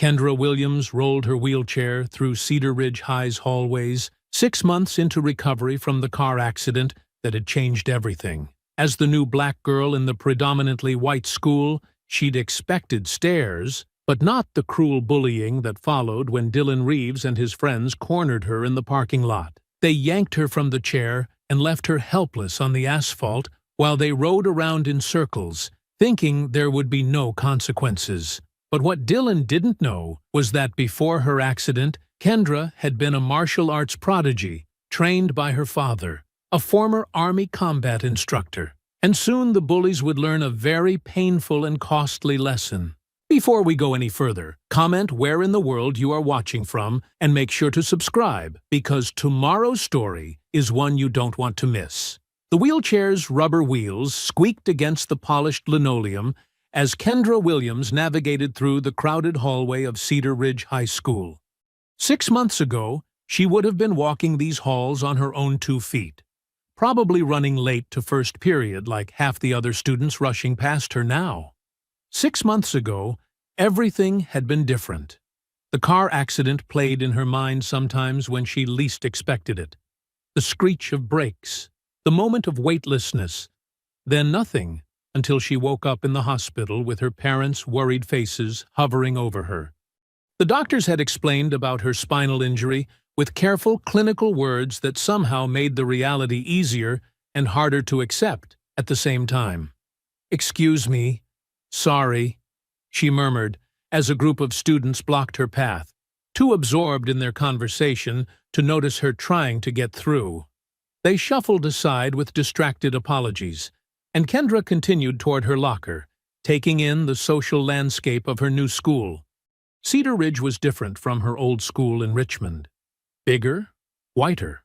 Kendra Williams rolled her wheelchair through Cedar Ridge High's hallways, 6 months into recovery from the car accident that had changed everything. As the new black girl in the predominantly white school, she'd expected stares, but not the cruel bullying that followed when Dylan Reeves and his friends cornered her in the parking lot. They yanked her from the chair and left her helpless on the asphalt while they rode around in circles, thinking there would be no consequences. But what Dylan didn't know was that before her accident, Kendra had been a martial arts prodigy, trained by her father, a former Army combat instructor. And soon the bullies would learn a very painful and costly lesson. Before we go any further, comment where in the world you are watching from and make sure to subscribe, because tomorrow's story is one you don't want to miss. The wheelchair's rubber wheels squeaked against the polished linoleum as Kendra Williams navigated through the crowded hallway of Cedar Ridge High School. 6 months ago, she would have been walking these halls on her own 2 feet, probably running late to first period like half the other students rushing past her now. 6 months ago, everything had been different. The car accident played in her mind sometimes when she least expected it. The screech of brakes, the moment of weightlessness, then nothing until she woke up in the hospital with her parents' worried faces hovering over her. The doctors had explained about her spinal injury with careful clinical words that somehow made the reality easier and harder to accept at the same time. "Excuse me. Sorry," she murmured as a group of students blocked her path, too absorbed in their conversation to notice her trying to get through. They shuffled aside with distracted apologies, and Kendra continued toward her locker, taking in the social landscape of her new school. Cedar Ridge was different from her old school in Richmond. Bigger, whiter,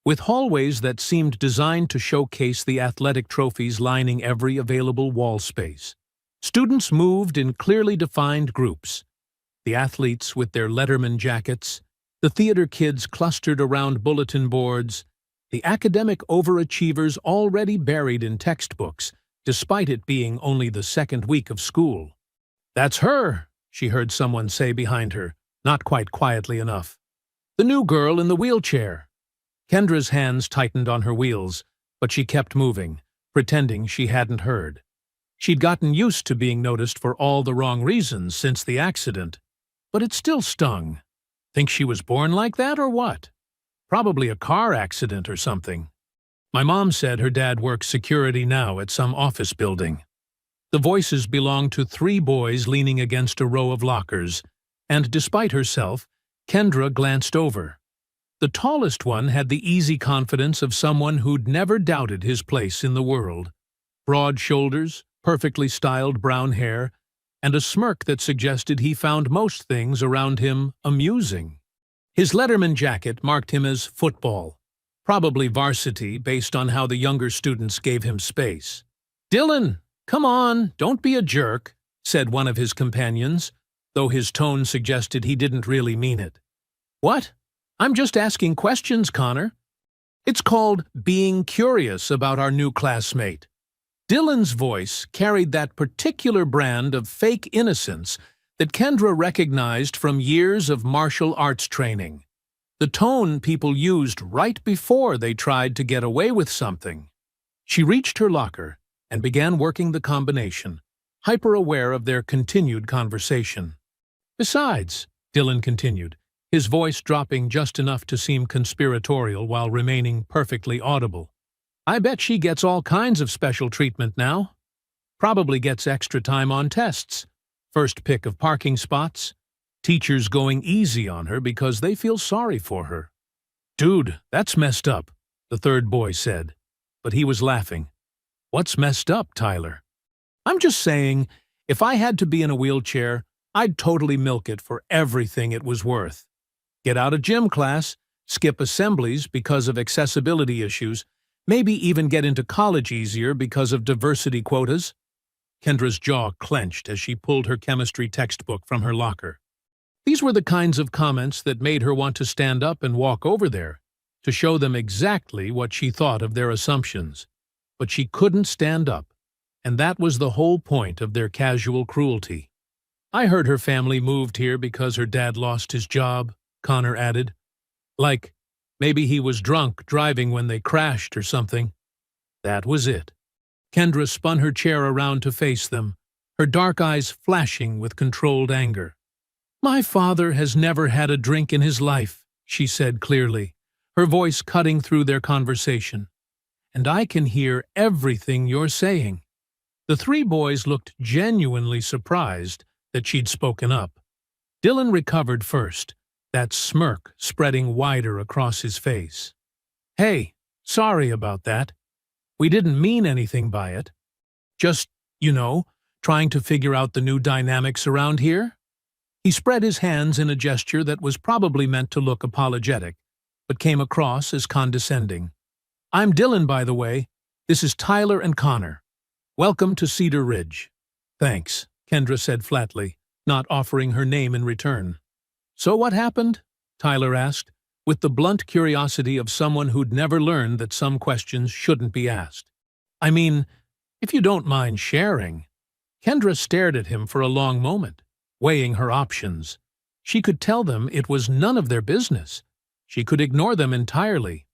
with hallways that seemed designed to showcase the athletic trophies lining every available wall space. Students moved in clearly defined groups, the athletes with their Letterman jackets, the theater kids clustered around bulletin boards, the academic overachievers already buried in textbooks, despite it being only the second week of school. "That's her," she heard someone say behind her, not quite quietly enough. "The new girl in the wheelchair." Kendra's hands tightened on her wheels, but she kept moving, pretending she hadn't heard. She'd gotten used to being noticed for all the wrong reasons since the accident, but it still stung. Think she was born like that or what? Probably a car accident or something. My mom said her dad works security now at some office building. The voices belonged to 3 boys leaning against a row of lockers, and despite herself, Kendra glanced over. The tallest one had the easy confidence of someone who'd never doubted his place in the world. Broad shoulders, perfectly styled brown hair, and a smirk that suggested he found most things around him amusing. His Letterman jacket marked him as football, probably varsity based on how the younger students gave him space. "Dylan, come on, don't be a jerk," said one of his companions, though his tone suggested he didn't really mean it. "What? I'm just asking questions, Connor." "It's called being curious about our new classmate." Dylan's voice carried that particular brand of fake innocence that Kendra recognized from years of martial arts training. The tone people used right before they tried to get away with something. She reached her locker and began working the combination, hyper-aware of their continued conversation. "Besides," Dylan continued, his voice dropping just enough to seem conspiratorial while remaining perfectly audible, "I bet she gets all kinds of special treatment now. Probably gets extra time on tests, first pick of parking spots, teachers going easy on her because they feel sorry for her." "Dude, that's messed up," the third boy said, but he was laughing. "What's messed up, Tyler?" "I'm just saying, if I had to be in a wheelchair, I'd totally milk it for everything it was worth. Get out of gym class, skip assemblies because of accessibility issues, maybe even get into college easier because of diversity quotas." Kendra's jaw clenched as she pulled her chemistry textbook from her locker. These were the kinds of comments that made her want to stand up and walk over there, to show them exactly what she thought of their assumptions. But she couldn't stand up, and that was the whole point of their casual cruelty. I heard her family moved here because her dad lost his job, Connor added. Like, maybe he was drunk driving when they crashed or something. That was it. Kendra spun her chair around to face them, her dark eyes flashing with controlled anger. My father has never had a drink in his life, she said clearly, her voice cutting through their conversation. And I can hear everything you're saying. The three boys looked genuinely surprised that she'd spoken up. Dylan recovered first, that smirk spreading wider across his face. Hey, sorry about that. We didn't mean anything by it. Just, trying to figure out the new dynamics around here? He spread his hands in a gesture that was probably meant to look apologetic, but came across as condescending. I'm Dylan, by the way. This is Tyler and Connor. Welcome to Cedar Ridge. Thanks, Kendra said flatly, not offering her name in return. So what happened? Tyler asked, with the blunt curiosity of someone who'd never learned that some questions shouldn't be asked. I mean, if you don't mind sharing. Kendra stared at him for a long moment, weighing her options. She could tell them it was none of their business. She could ignore them entirely.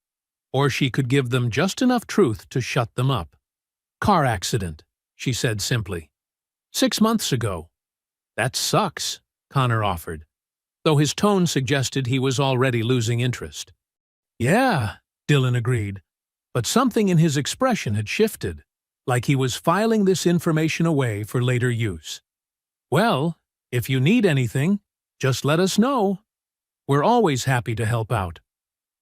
Or she could give them just enough truth to shut them up. Car accident, she said simply. 6 months ago. That sucks, Connor offered, though his tone suggested he was already losing interest. Yeah, Dylan agreed, but something in his expression had shifted, like he was filing this information away for later use. Well, if you need anything, just let us know. We're always happy to help out.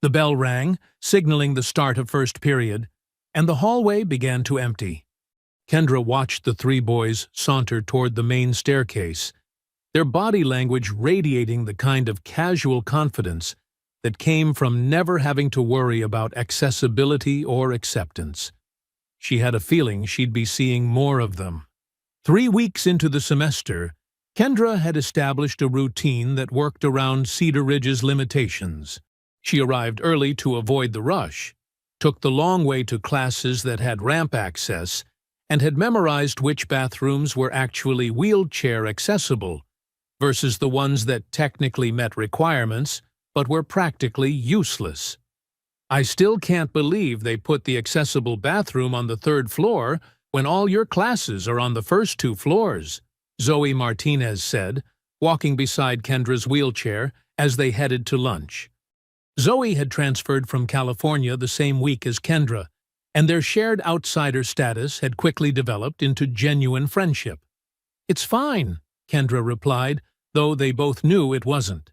The bell rang, signaling the start of first period, and the hallway began to empty. Kendra watched the three boys saunter toward the main staircase, their body language radiating the kind of casual confidence that came from never having to worry about accessibility or acceptance. She had a feeling she'd be seeing more of them. 3 weeks into the semester, Kendra had established a routine that worked around Cedar Ridge's limitations. She arrived early to avoid the rush, took the long way to classes that had ramp access, and had memorized which bathrooms were actually wheelchair accessible versus the ones that technically met requirements but were practically useless. I still can't believe they put the accessible bathroom on the 3rd floor when all your classes are on the first 2 floors, Zoe Martinez said, walking beside Kendra's wheelchair as they headed to lunch. Zoe had transferred from California the same week as Kendra, and their shared outsider status had quickly developed into genuine friendship. It's fine, Kendra replied, though they both knew it wasn't.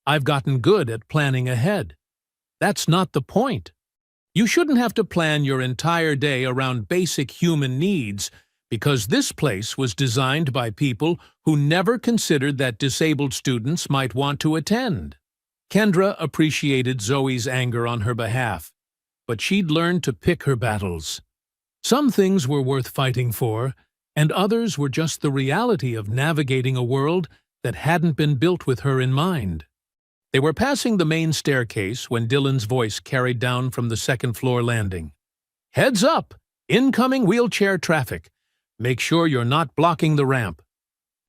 I've gotten good at planning ahead. That's not the point. You shouldn't have to plan your entire day around basic human needs because this place was designed by people who never considered that disabled students might want to attend. Kendra appreciated Zoe's anger on her behalf, but she'd learned to pick her battles. Some things were worth fighting for, and others were just the reality of navigating a world that hadn't been built with her in mind. They were passing the main staircase when Dylan's voice carried down from the 2nd floor landing. Heads up! Incoming wheelchair traffic. Make sure you're not blocking the ramp.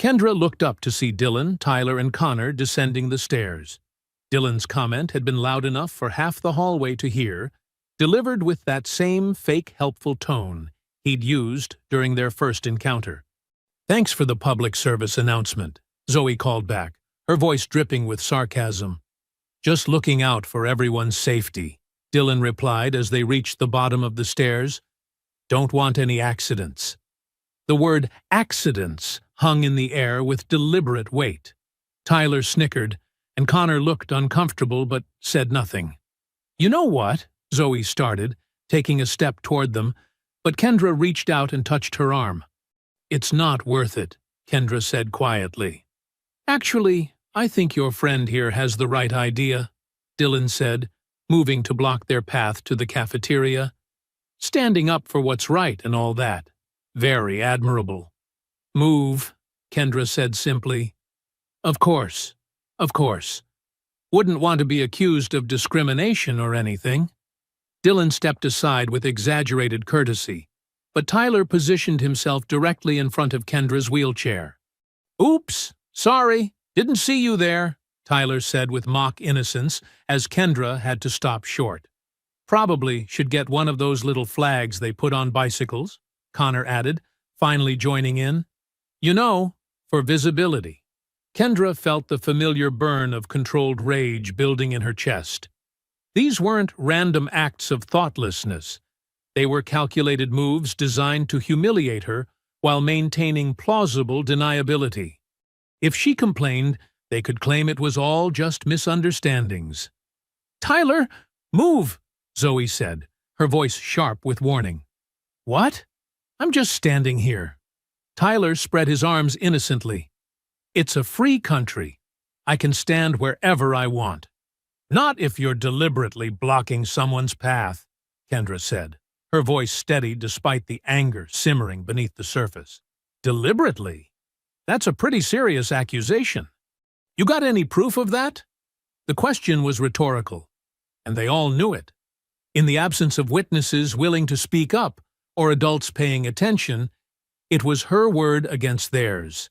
Kendra looked up to see Dylan, Tyler, and Connor descending the stairs. Dylan's comment had been loud enough for half the hallway to hear, delivered with that same fake helpful tone he'd used during their first encounter. Thanks for the public service announcement, Zoe called back, her voice dripping with sarcasm. Just looking out for everyone's safety, Dylan replied as they reached the bottom of the stairs. Don't want any accidents. The word accidents hung in the air with deliberate weight. Tyler snickered, and Connor looked uncomfortable but said nothing. You know what? Zoe started, taking a step toward them, but Kendra reached out and touched her arm. It's not worth it, Kendra said quietly. Actually, I think your friend here has the right idea, Dylan said, moving to block their path to the cafeteria. Standing up for what's right and all that. Very admirable. Move, Kendra said simply. Of course. Of course. Wouldn't want to be accused of discrimination or anything. Dylan stepped aside with exaggerated courtesy, but Tyler positioned himself directly in front of Kendra's wheelchair. Oops, sorry, didn't see you there, Tyler said with mock innocence as Kendra had to stop short. Probably should get one of those little flags they put on bicycles, Connor added, finally joining in. You know, for visibility. Kendra felt the familiar burn of controlled rage building in her chest. These weren't random acts of thoughtlessness. They were calculated moves designed to humiliate her while maintaining plausible deniability. If she complained, they could claim it was all just misunderstandings. "Tyler, move!" Zoe said, her voice sharp with warning. "What? I'm just standing here." Tyler spread his arms innocently. "It's a free country. I can stand wherever I want." "Not if you're deliberately blocking someone's path," Kendra said, her voice steady despite the anger simmering beneath the surface. "Deliberately? That's a pretty serious accusation. You got any proof of that?" The question was rhetorical, and they all knew it. In the absence of witnesses willing to speak up or adults paying attention, it was her word against theirs.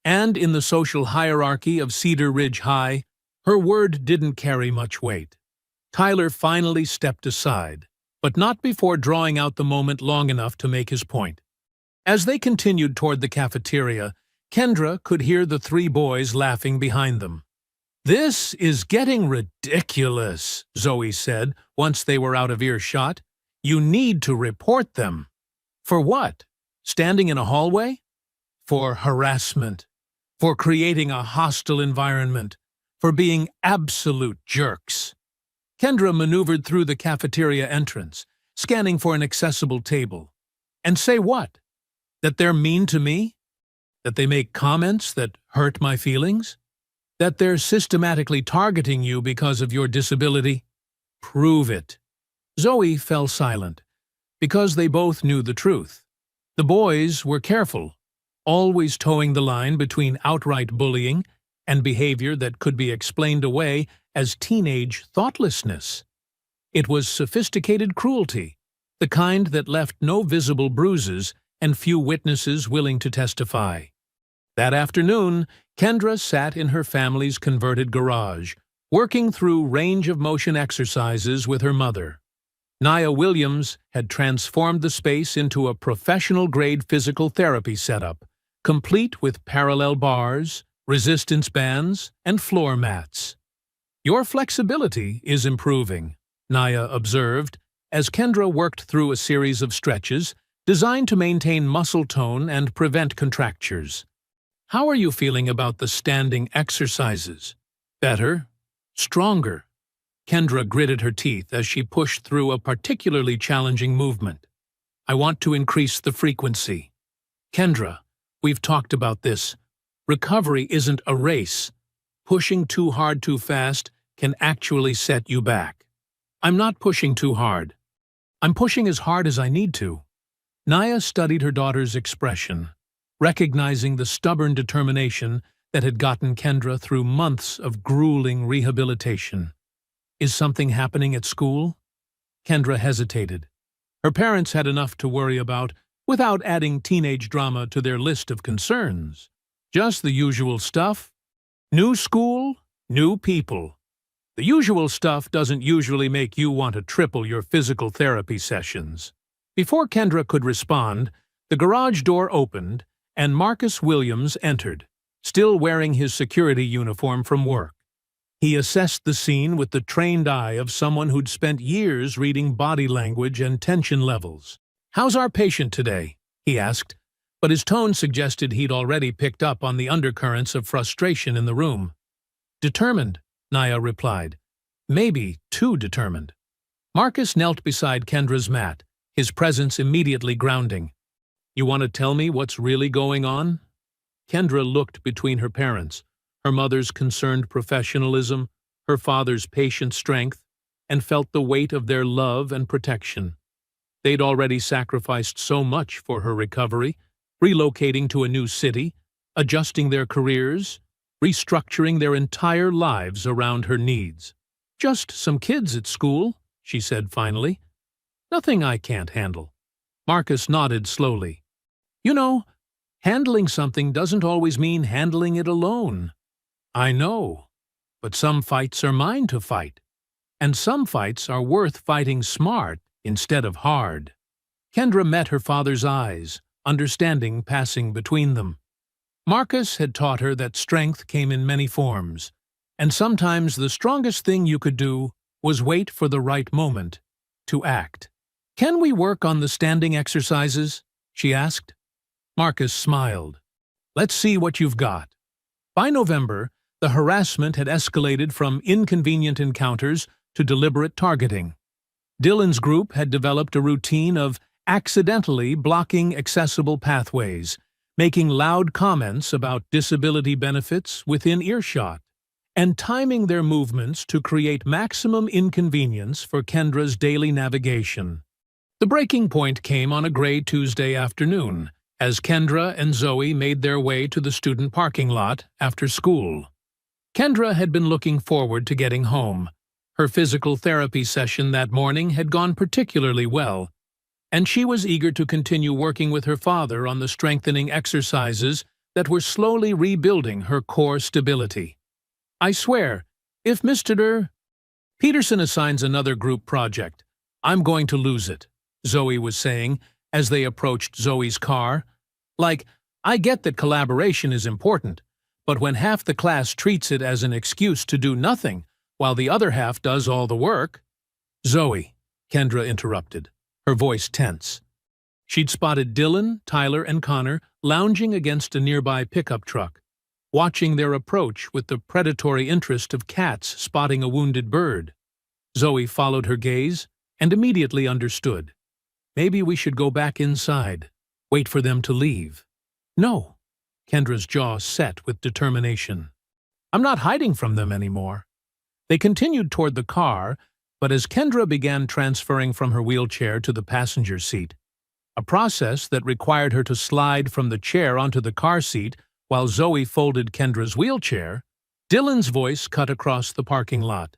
And in the social hierarchy of Cedar Ridge High, her word didn't carry much weight. Tyler finally stepped aside, but not before drawing out the moment long enough to make his point. As they continued toward the cafeteria, Kendra could hear the three boys laughing behind them. "This is getting ridiculous," Zoe said once they were out of earshot. "You need to report them." "For what? Standing in a hallway?" "For harassment. For creating a hostile environment. For being absolute jerks." Kendra maneuvered through the cafeteria entrance, scanning for an accessible table. "And say what? That they're mean to me? That they make comments that hurt my feelings? That they're systematically targeting you because of your disability? Prove it." Zoe fell silent, because they both knew the truth. The boys were careful, always towing the line between outright bullying and behavior that could be explained away as teenage thoughtlessness. It was sophisticated cruelty, the kind that left no visible bruises and few witnesses willing to testify. That afternoon, Kendra sat in her family's converted garage, working through range-of-motion exercises with her mother. Nia Williams had transformed the space into a professional-grade physical therapy setup, complete with parallel bars, resistance bands, and floor mats. "Your flexibility is improving," Nia observed, as Kendra worked through a series of stretches designed to maintain muscle tone and prevent contractures. "How are you feeling about the standing exercises? Better? Stronger?" Kendra gritted her teeth as she pushed through a particularly challenging movement. "I want to increase the frequency." "Kendra, we've talked about this. Recovery isn't a race. Pushing too hard too fast can actually set you back." "I'm not pushing too hard. I'm pushing as hard as I need to." Nia studied her daughter's expression, recognizing the stubborn determination that had gotten Kendra through months of grueling rehabilitation. "Is something happening at school?" Kendra hesitated. Her parents had enough to worry about without adding teenage drama to their list of concerns. Just the usual stuff. New school, new people. The usual stuff doesn't usually make you want to triple your physical therapy sessions. Before Kendra could respond, the garage door opened and Marcus Williams entered, still wearing his security uniform from work. He assessed the scene with the trained eye of someone who'd spent years reading body language and tension levels. "How's our patient today?" he asked, but his tone suggested he'd already picked up on the undercurrents of frustration in the room. "Determined," Nia replied. "Maybe too determined." Marcus knelt beside Kendra's mat, his presence immediately grounding. "You want to tell me what's really going on?" Kendra looked between her parents, her mother's concerned professionalism, her father's patient strength, and felt the weight of their love and protection. They'd already sacrificed so much for her recovery, relocating to a new city, adjusting their careers, restructuring their entire lives around her needs. "Just some kids at school," she said finally. "Nothing I can't handle." Marcus nodded slowly. "You know, Handling something doesn't always mean handling it alone. I know, but some fights are mine to fight, and some fights are worth fighting smart instead of hard. Kendra met her father's eyes, understanding passing between them. Marcus had taught her that strength came in many forms, and sometimes the strongest thing you could do was wait for the right moment to act. "Can we work on the standing exercises?" she asked. Marcus smiled. "Let's see what you've got." By November, the harassment had escalated from inconvenient encounters to deliberate targeting. Dylan's group had developed a routine of accidentally blocking accessible pathways, making loud comments about disability benefits within earshot, and timing their movements to create maximum inconvenience for Kendra's daily navigation. The breaking point came on a gray Tuesday afternoon, as Kendra and Zoe made their way to the student parking lot after school. Kendra had been looking forward to getting home. Her physical therapy session that morning had gone particularly well, and she was eager to continue working with her father on the strengthening exercises that were slowly rebuilding her core stability. "I swear, if Mr. Peterson assigns another group project, I'm going to lose it," Zoe was saying as they approached Zoe's car. "Like, I get that collaboration is important, but when half the class treats it as an excuse to do nothing, while the other half does all the work—" "Zoe," Kendra interrupted, her voice tense. She'd spotted Dylan, Tyler, and Connor lounging against a nearby pickup truck, watching their approach with the predatory interest of cats spotting a wounded bird. Zoe followed her gaze and immediately understood. "Maybe we should go back inside, wait for them to leave." "No." Kendra's jaw set with determination. "I'm not hiding from them anymore." They continued toward the car, but as Kendra began transferring from her wheelchair to the passenger seat, a process that required her to slide from the chair onto the car seat while Zoe folded Kendra's wheelchair, Dylan's voice cut across the parking lot.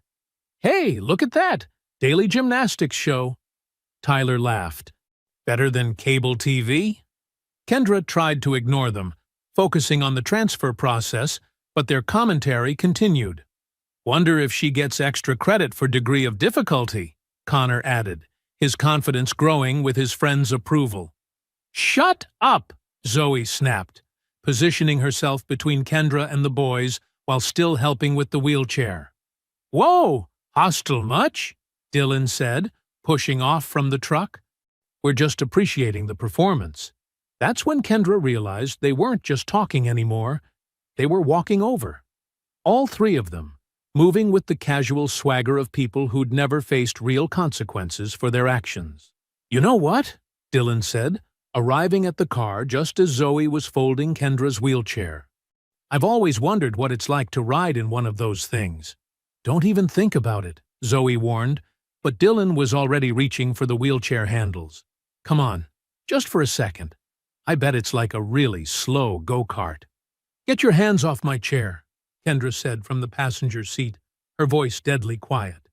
"Hey, look at that! Daily gymnastics show." Tyler laughed. "Better than cable TV?" Kendra tried to ignore them, focusing on the transfer process, but their commentary continued. "Wonder if she gets extra credit for degree of difficulty," Connor added, his confidence growing with his friend's approval. "Shut up!" Zoe snapped, positioning herself between Kendra and the boys while still helping with the wheelchair. "Whoa! Hostile much?" Dylan said, pushing off from the truck. "We're just appreciating the performance." That's when Kendra realized they weren't just talking anymore, they were walking over. All three of them, moving with the casual swagger of people who'd never faced real consequences for their actions. "You know what?" Dylan said, arriving at the car just as Zoe was folding Kendra's wheelchair. "I've always wondered what it's like to ride in one of those things." "Don't even think about it," Zoe warned, but Dylan was already reaching for the wheelchair handles. "Come on, just for a second. I bet it's like a really slow go-kart." "Get your hands off my chair," Kendra said from the passenger seat, her voice deadly quiet.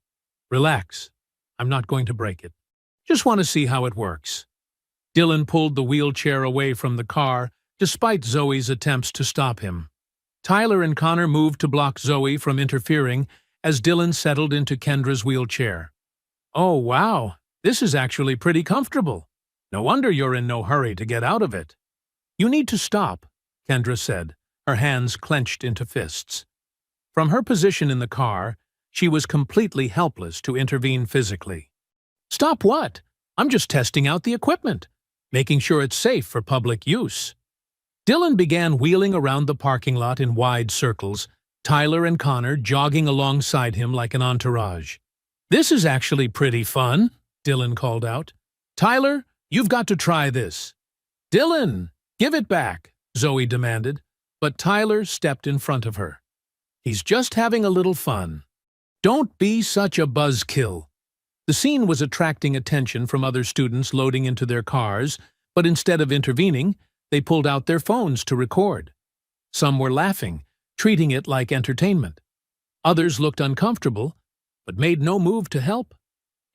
"Relax. I'm not going to break it. Just want to see how it works." Dylan pulled the wheelchair away from the car, despite Zoe's attempts to stop him. Tyler and Connor moved to block Zoe from interfering as Dylan settled into Kendra's wheelchair. "Oh, wow. This is actually pretty comfortable. No wonder you're in no hurry to get out of it." "You need to stop," Kendra said, her hands clenched into fists. From her position in the car, she was completely helpless to intervene physically. "Stop what? I'm just testing out the equipment, making sure it's safe for public use." Dylan began wheeling around the parking lot in wide circles, Tyler and Connor jogging alongside him like an entourage. "This is actually pretty fun," Dylan called out. "Tyler, you've got to try this." "Dylan, give it back," Zoe demanded, but Tyler stepped in front of her. "He's just having a little fun." "Don't be such a buzzkill." The scene was attracting attention from other students loading into their cars, but instead of intervening, they pulled out their phones to record. Some were laughing, treating it like entertainment. Others looked uncomfortable, but made no move to help.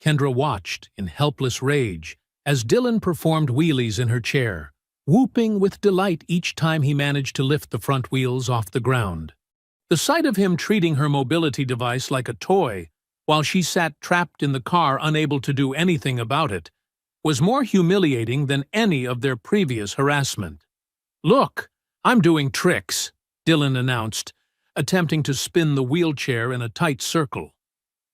Kendra watched in helpless rage as Dylan performed wheelies in her chair, whooping with delight each time he managed to lift the front wheels off the ground. The sight of him treating her mobility device like a toy, while she sat trapped in the car unable to do anything about it, was more humiliating than any of their previous harassment. "Look, I'm doing tricks," Dylan announced, attempting to spin the wheelchair in a tight circle.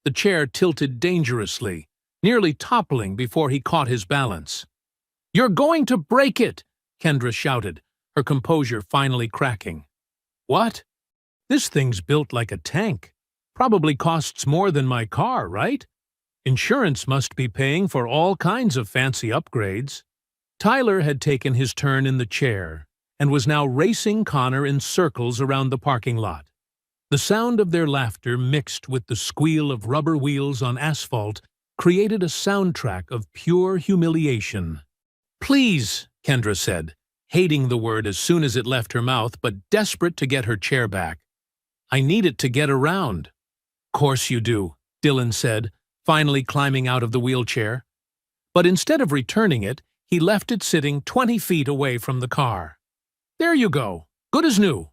The chair tilted dangerously, nearly toppling before he caught his balance. "You're going to break it!" Kendra shouted, her composure finally cracking. "What? This thing's built like a tank. Probably costs more than my car, right? Insurance must be paying for all kinds of fancy upgrades." Tyler had taken his turn in the chair and was now racing Connor in circles around the parking lot. The sound of their laughter mixed with the squeal of rubber wheels on asphalt created a soundtrack of pure humiliation. "Please," Kendra said, hating the word as soon as it left her mouth but desperate to get her chair back. "I need it to get around." "Course you do," Dylan said, finally climbing out of the wheelchair. But instead of returning it, he left it sitting 20 feet away from the car. "There you go, good as new."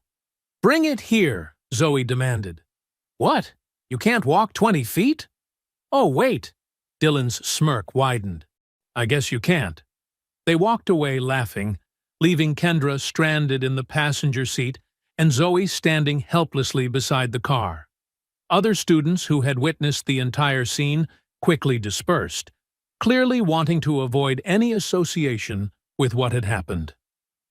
"Bring it here," Zoe demanded. "What? You can't walk 20 feet? Oh, wait." Dylan's smirk widened. "I guess you can't." They walked away laughing, leaving Kendra stranded in the passenger seat and Zoe standing helplessly beside the car. Other students who had witnessed the entire scene quickly dispersed, clearly wanting to avoid any association with what had happened.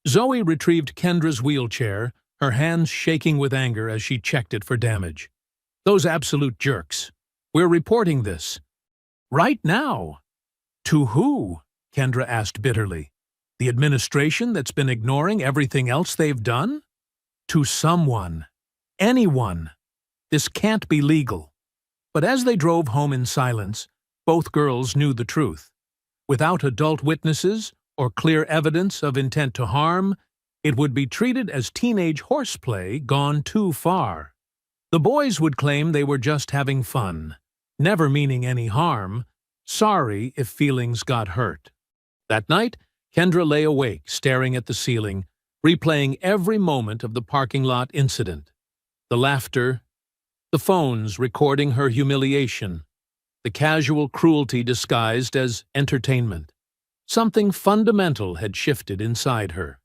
Zoe retrieved Kendra's wheelchair, her hands shaking with anger as she checked it for damage. "Those absolute jerks. We're reporting this. Right now." "To who?" Kendra asked bitterly. "The administration that's been ignoring everything else they've done?" "To someone. Anyone. This can't be legal." But as they drove home in silence, both girls knew the truth. Without adult witnesses or clear evidence of intent to harm, it would be treated as teenage horseplay gone too far. The boys would claim they were just having fun, never meaning any harm, sorry if feelings got hurt. That night, Kendra lay awake, staring at the ceiling, replaying every moment of the parking lot incident. The laughter, the phones recording her humiliation, the casual cruelty disguised as entertainment. Something fundamental had shifted inside her.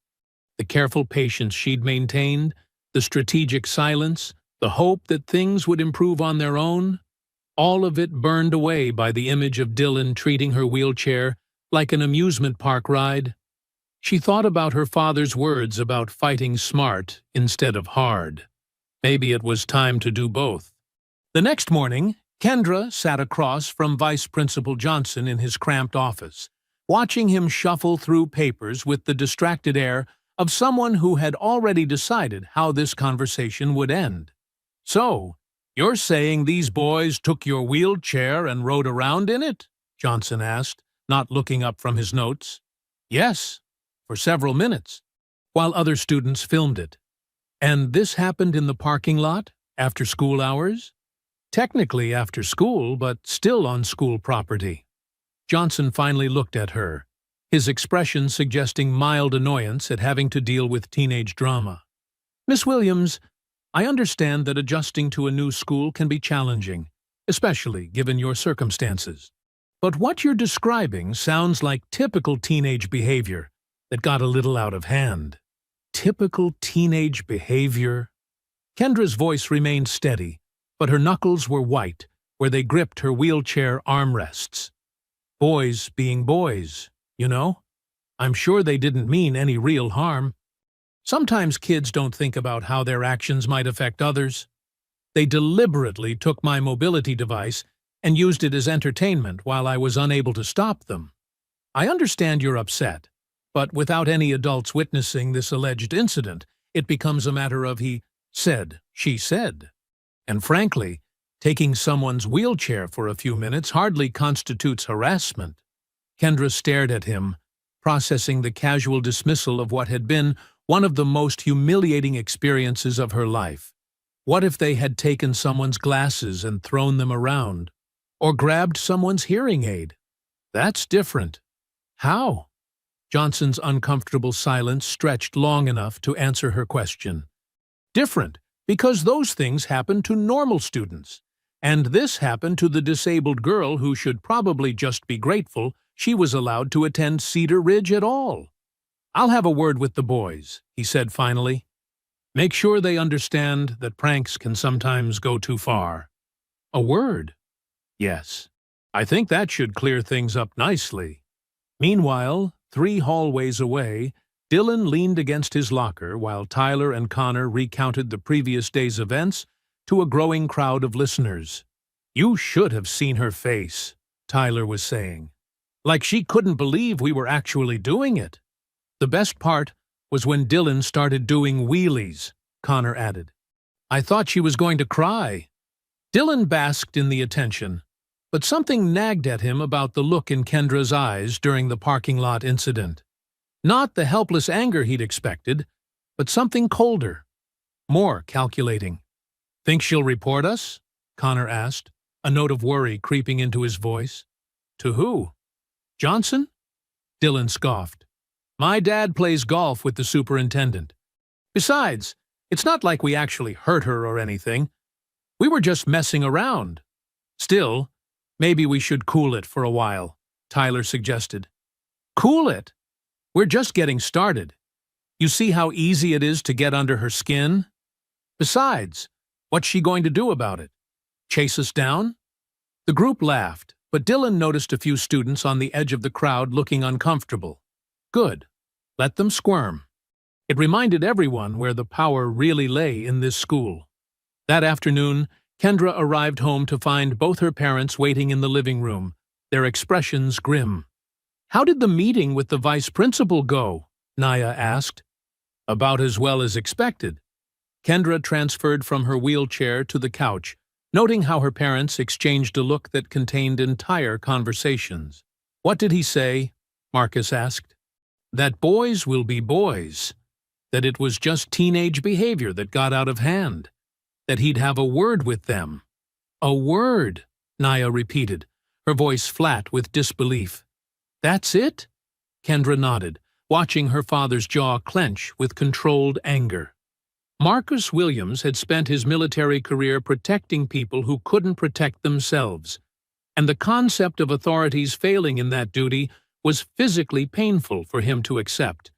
The careful patience she'd maintained, the strategic silence, the hope that things would improve on their own, all of it burned away by the image of Dylan treating her wheelchair like an amusement park ride. She thought about her father's words about fighting smart instead of hard. Maybe it was time to do both. The next morning, Kendra sat across from Vice Principal Johnson in his cramped office, watching him shuffle through papers with the distracted air of someone who had already decided how this conversation would end. "So, you're saying these boys took your wheelchair and rode around in it?" Johnson asked, not looking up from his notes. "Yes, for several minutes, while other students filmed it." "And this happened in the parking lot, after school hours?" "Technically after school, but still on school property." Johnson finally looked at her, his expression suggesting mild annoyance at having to deal with teenage drama. "Miss Williams, I understand that adjusting to a new school can be challenging, especially given your circumstances. But what you're describing sounds like typical teenage behavior that got a little out of hand." "Typical teenage behavior?" Kendra's voice remained steady, but her knuckles were white where they gripped her wheelchair armrests. "Boys being boys, you know? I'm sure they didn't mean any real harm. Sometimes kids don't think about how their actions might affect others. They deliberately took my mobility device and used it as entertainment while I was unable to stop them. I understand you're upset, but without any adults witnessing this alleged incident, it becomes a matter of he said, she said. And frankly, taking someone's wheelchair for a few minutes hardly constitutes harassment." Kendra stared at him, processing the casual dismissal of what had been one of the most humiliating experiences of her life. What if they had taken someone's glasses and thrown them around? Or grabbed someone's hearing aid? That's different. How? Johnson's uncomfortable silence stretched long enough to answer her question. Different, because those things happen to normal students. And this happened to the disabled girl who should probably just be grateful she was allowed to attend Cedar Ridge at all. "I'll have a word with the boys," he said finally. "Make sure they understand that pranks can sometimes go too far." "A word?" "Yes. I think that should clear things up nicely." Meanwhile, 3 hallways away, Dylan leaned against his locker while Tyler and Connor recounted the previous day's events to a growing crowd of listeners. "You should have seen her face," Tyler was saying. "Like she couldn't believe we were actually doing it." "The best part was when Dylan started doing wheelies," Connor added. "I thought she was going to cry." Dylan basked in the attention, but something nagged at him about the look in Kendra's eyes during the parking lot incident. Not the helpless anger he'd expected, but something colder, more calculating. "Think she'll report us?" Connor asked, a note of worry creeping into his voice. "To who? Johnson?" Dylan scoffed. "My dad plays golf with the superintendent. Besides, it's not like we actually hurt her or anything. We were just messing around. Still, maybe we should cool it for a while," Tyler suggested. "Cool it? We're just getting started. You see how easy it is to get under her skin? Besides, what's she going to do about it? Chase us down?" The group laughed, but Dylan noticed a few students on the edge of the crowd looking uncomfortable. Good. Let them squirm. It reminded everyone where the power really lay in this school. That afternoon, Kendra arrived home to find both her parents waiting in the living room, their expressions grim. "How did the meeting with the vice principal go?" Naya asked. "About as well as expected." Kendra transferred from her wheelchair to the couch, noting how her parents exchanged a look that contained entire conversations. "What did he say?" Marcus asked. "That boys will be boys. That it was just teenage behavior that got out of hand. That he'd have a word with them." "A word," Naya repeated, her voice flat with disbelief. "That's it?" Kendra nodded, watching her father's jaw clench with controlled anger. Marcus Williams had spent his military career protecting people who couldn't protect themselves, and the concept of authorities failing in that duty was physically painful for him to accept.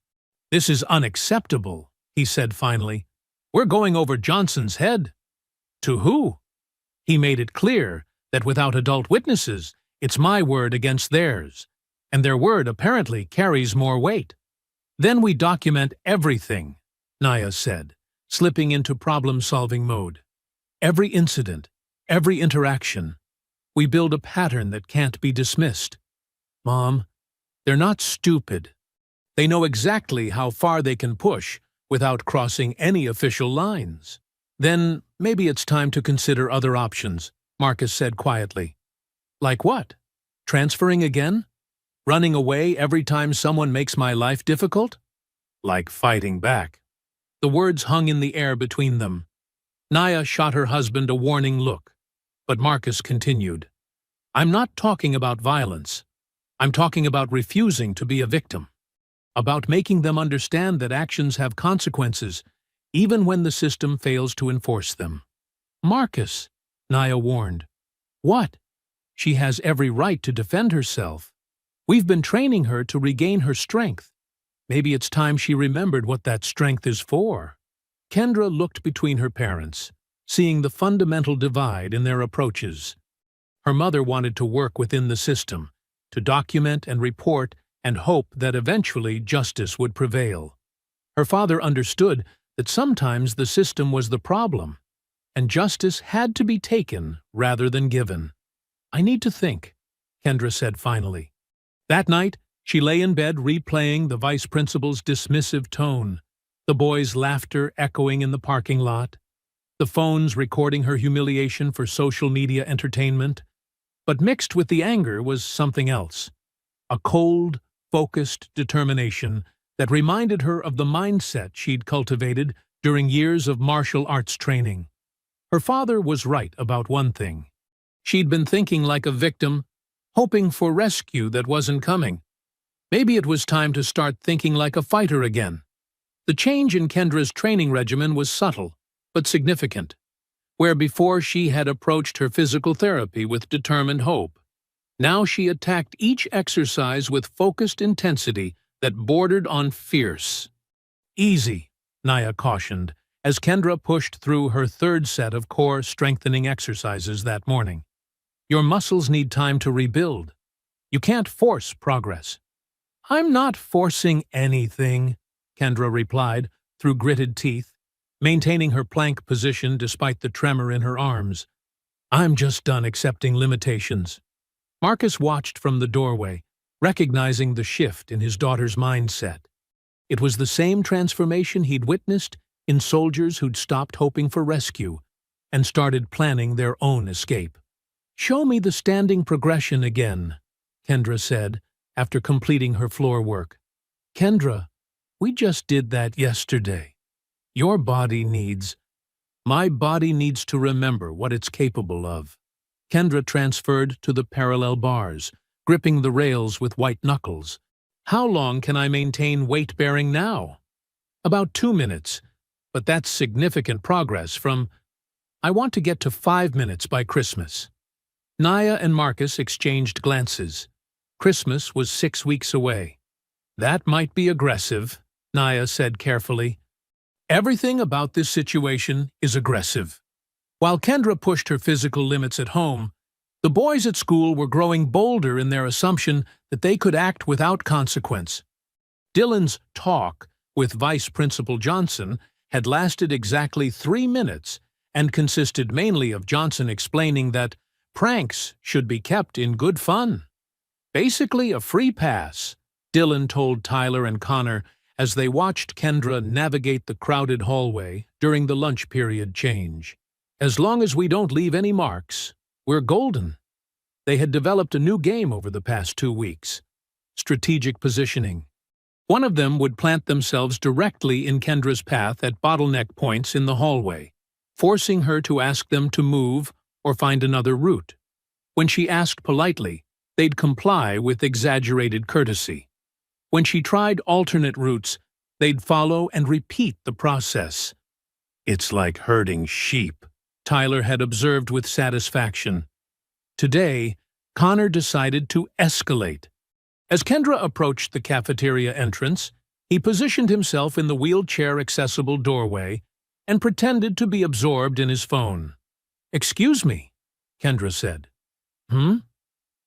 "This is unacceptable," he said finally. "We're going over Johnson's head." "To who?" He made it clear that without adult witnesses, it's my word against theirs, and their word apparently carries more weight. "Then we document everything," Naya said, slipping into problem-solving mode. "Every incident, every interaction. We build a pattern that can't be dismissed. Mom, they're not stupid. They know exactly how far they can push without crossing any official lines." "Then maybe it's time to consider other options," Marcus said quietly. "Like what? Transferring again? Running away every time someone makes my life difficult?" "Like fighting back." The words hung in the air between them. Naya shot her husband a warning look, but Marcus continued. "I'm not talking about violence. I'm talking about refusing to be a victim. About making them understand that actions have consequences, even when the system fails to enforce them." "Marcus," Naya warned. "What? She has every right to defend herself. We've been training her to regain her strength. Maybe it's time she remembered what that strength is for." Kendra looked between her parents, seeing the fundamental divide in their approaches. Her mother wanted to work within the system, to document and report and hope that eventually justice would prevail. Her father understood that sometimes the system was the problem, and justice had to be taken rather than given. "I need to think," Kendra said finally. That night, she lay in bed replaying the vice principal's dismissive tone, the boys' laughter echoing in the parking lot, the phones recording her humiliation for social media entertainment. But mixed with the anger was something else, a cold, focused determination that reminded her of the mindset she'd cultivated during years of martial arts training. Her father was right about one thing. She'd been thinking like a victim, hoping for rescue that wasn't coming. Maybe it was time to start thinking like a fighter again. The change in Kendra's training regimen was subtle, but significant. Where before she had approached her physical therapy with determined hope, now she attacked each exercise with focused intensity that bordered on fierce. Easy, Naya cautioned, as Kendra pushed through her third set of core strengthening exercises that morning. Your muscles need time to rebuild. You can't force progress. I'm not forcing anything, Kendra replied through gritted teeth, maintaining her plank position despite the tremor in her arms. I'm just done accepting limitations. Marcus watched from the doorway, recognizing the shift in his daughter's mindset. It was the same transformation he'd witnessed in soldiers who'd stopped hoping for rescue and started planning their own escape. Show me the standing progression again, Kendra said, after completing her floor work. Kendra, we just did that yesterday. Your body needs... My body needs to remember what it's capable of. Kendra transferred to the parallel bars, gripping the rails with white knuckles. How long can I maintain weight-bearing now? About 2 minutes, but that's significant progress from... I want to get to 5 minutes by Christmas. Naya and Marcus exchanged glances. Christmas was 6 weeks away. That might be aggressive, Naya said carefully. Everything about this situation is aggressive. While Kendra pushed her physical limits at home, the boys at school were growing bolder in their assumption that they could act without consequence. Dylan's talk with Vice Principal Johnson had lasted exactly 3 minutes and consisted mainly of Johnson explaining that pranks should be kept in good fun. Basically a free pass, Dylan told Tyler and Connor as they watched Kendra navigate the crowded hallway during the lunch period change. As long as we don't leave any marks, we're golden. They had developed a new game over the past 2 weeks. Strategic positioning. One of them would plant themselves directly in Kendra's path at bottleneck points in the hallway, forcing her to ask them to move or find another route. When she asked politely, they'd comply with exaggerated courtesy. When she tried alternate routes, they'd follow and repeat the process. It's like herding sheep, Tyler had observed with satisfaction. Today, Connor decided to escalate. As Kendra approached the cafeteria entrance, he positioned himself in the wheelchair-accessible doorway and pretended to be absorbed in his phone. "Excuse me," Kendra said.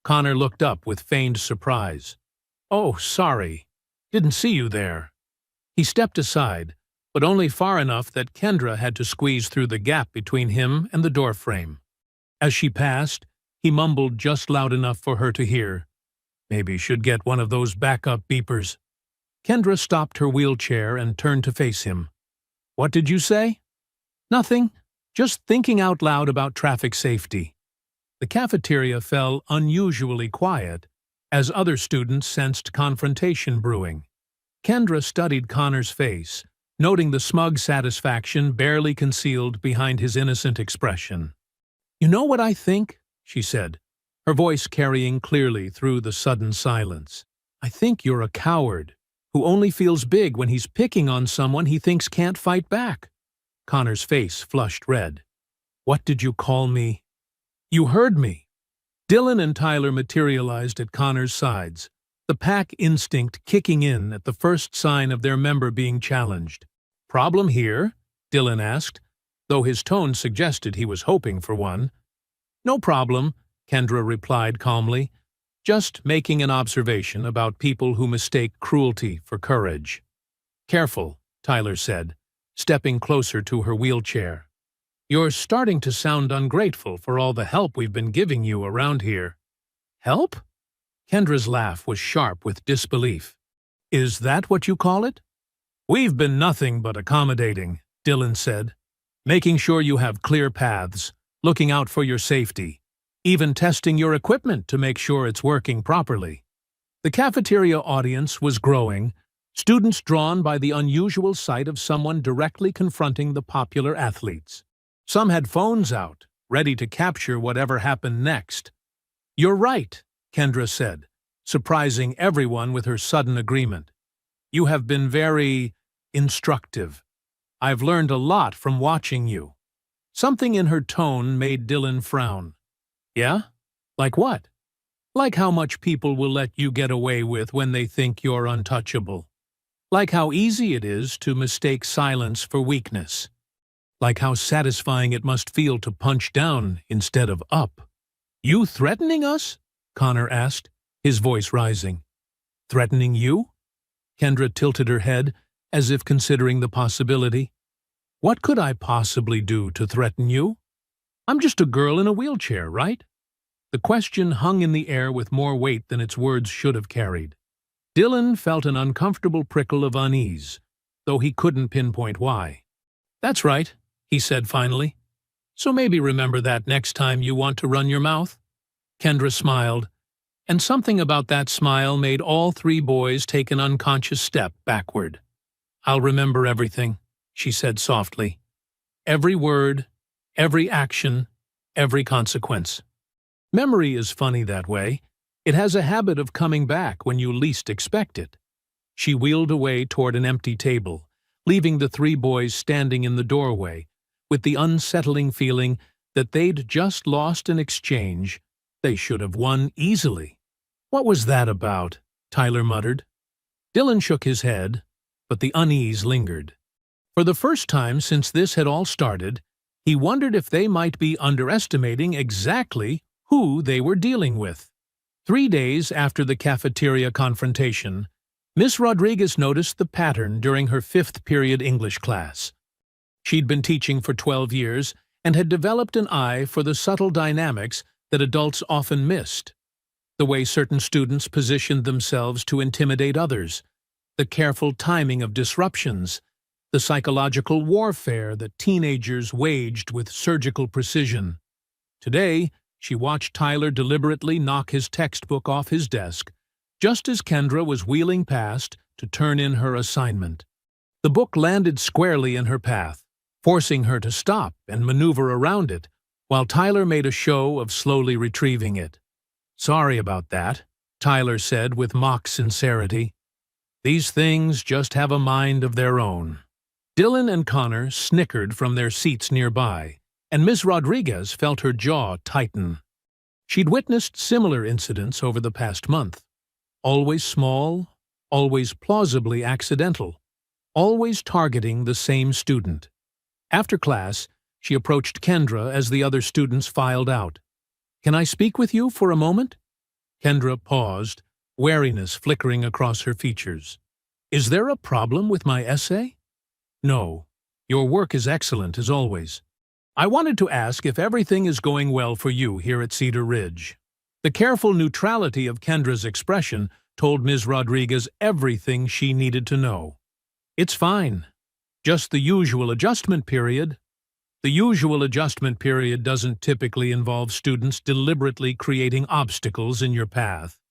Connor looked up with feigned surprise. "Oh, sorry. Didn't see you there." He stepped aside, but only far enough that Kendra had to squeeze through the gap between him and the doorframe. As she passed, he mumbled just loud enough for her to hear. Maybe should get one of those backup beepers. Kendra stopped her wheelchair and turned to face him. "What did you say?" "Nothing. Just thinking out loud about traffic safety." The cafeteria fell unusually quiet as other students sensed confrontation brewing. Kendra studied Connor's face, noting the smug satisfaction barely concealed behind his innocent expression. "You know what I think?" she said, her voice carrying clearly through the sudden silence. "I think you're a coward who only feels big when he's picking on someone he thinks can't fight back." Connor's face flushed red. "What did you call me?" "You heard me." Dylan and Tyler materialized at Connor's sides, the pack instinct kicking in at the first sign of their member being challenged. "Problem here?" Dylan asked, though his tone suggested he was hoping for one. "No problem," Kendra replied calmly, "just making an observation about people who mistake cruelty for courage." "Careful," Tyler said, stepping closer to her wheelchair. "You're starting to sound ungrateful for all the help we've been giving you around here." "Help?" Kendra's laugh was sharp with disbelief. "Is that what you call it?" "We've been nothing but accommodating," Dylan said, "making sure you have clear paths, looking out for your safety, even testing your equipment to make sure it's working properly." The cafeteria audience was growing, students drawn by the unusual sight of someone directly confronting the popular athletes. Some had phones out, ready to capture whatever happened next. "You're right," Kendra said, surprising everyone with her sudden agreement. "You have been very instructive. I've learned a lot from watching you." Something in her tone made Dylan frown. "Yeah? Like what?" "Like how much people will let you get away with when they think you're untouchable. Like how easy it is to mistake silence for weakness. Like how satisfying it must feel to punch down instead of up." "You threatening us?" Connor asked, his voice rising. "Threatening you?" Kendra tilted her head, as if considering the possibility. "What could I possibly do to threaten you? I'm just a girl in a wheelchair, right?" The question hung in the air with more weight than its words should have carried. Dylan felt an uncomfortable prickle of unease, though he couldn't pinpoint why. "That's right," he said finally. "So maybe remember that next time you want to run your mouth." Kendra smiled, and something about that smile made all three boys take an unconscious step backward. "I'll remember everything," she said softly. "Every word, every action, every consequence." Memory is funny that way. It has a habit of coming back when you least expect it. She wheeled away toward an empty table, leaving the three boys standing in the doorway, with the unsettling feeling that they'd just lost an exchange they should have won easily. "What was that about?" Tyler muttered. Dylan shook his head, but the unease lingered. For the first time since this had all started, he wondered if they might be underestimating exactly who they were dealing with. 3 days after the cafeteria confrontation, Miss Rodriguez noticed the pattern during her 5th period English class. She'd been teaching for 12 years and had developed an eye for the subtle dynamics that adults often missed. The way certain students positioned themselves to intimidate others, the careful timing of disruptions, the psychological warfare that teenagers waged with surgical precision. Today, she watched Tyler deliberately knock his textbook off his desk, just as Kendra was wheeling past to turn in her assignment. The book landed squarely in her path, forcing her to stop and maneuver around it, while Tyler made a show of slowly retrieving it. "Sorry about that," Tyler said with mock sincerity. "These things just have a mind of their own." Dylan and Connor snickered from their seats nearby, and Ms. Rodriguez felt her jaw tighten. She'd witnessed similar incidents over the past month. Always small, always plausibly accidental, always targeting the same student. After class, she approached Kendra as the other students filed out. "Can I speak with you for a moment?" Kendra paused, wariness flickering across her features. "Is there a problem with my essay?" "No. Your work is excellent, as always. I wanted to ask if everything is going well for you here at Cedar Ridge." The careful neutrality of Kendra's expression told Ms. Rodriguez everything she needed to know. "It's fine. Just the usual adjustment period." The usual adjustment period doesn't typically involve students deliberately creating obstacles in your path.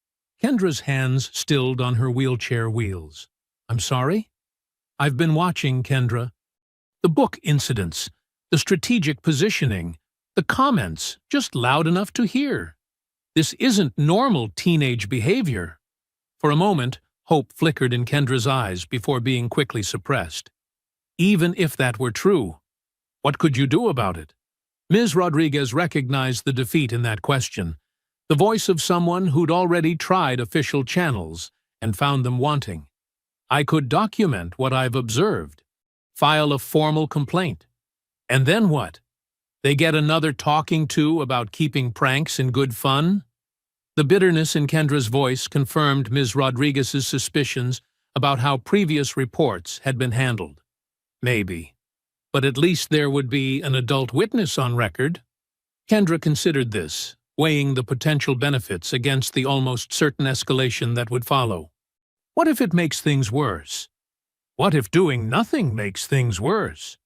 Kendra's hands stilled on her wheelchair wheels. "I'm sorry?" "I've been watching, Kendra. The book incidents, the strategic positioning, the comments, just loud enough to hear. This isn't normal teenage behavior." For a moment, hope flickered in Kendra's eyes before being quickly suppressed. Even if that were true, what could you do about it? Ms. Rodriguez recognized the defeat in that question, the voice of someone who'd already tried official channels and found them wanting. "I could document what I've observed, file a formal complaint. And then what? They get another talking to about keeping pranks in good fun?" The bitterness in Kendra's voice confirmed Ms. Rodriguez's suspicions about how previous reports had been handled. Maybe. But at least there would be an adult witness on record. Kendra considered this, weighing the potential benefits against the almost certain escalation that would follow. What if it makes things worse? What if doing nothing makes things worse?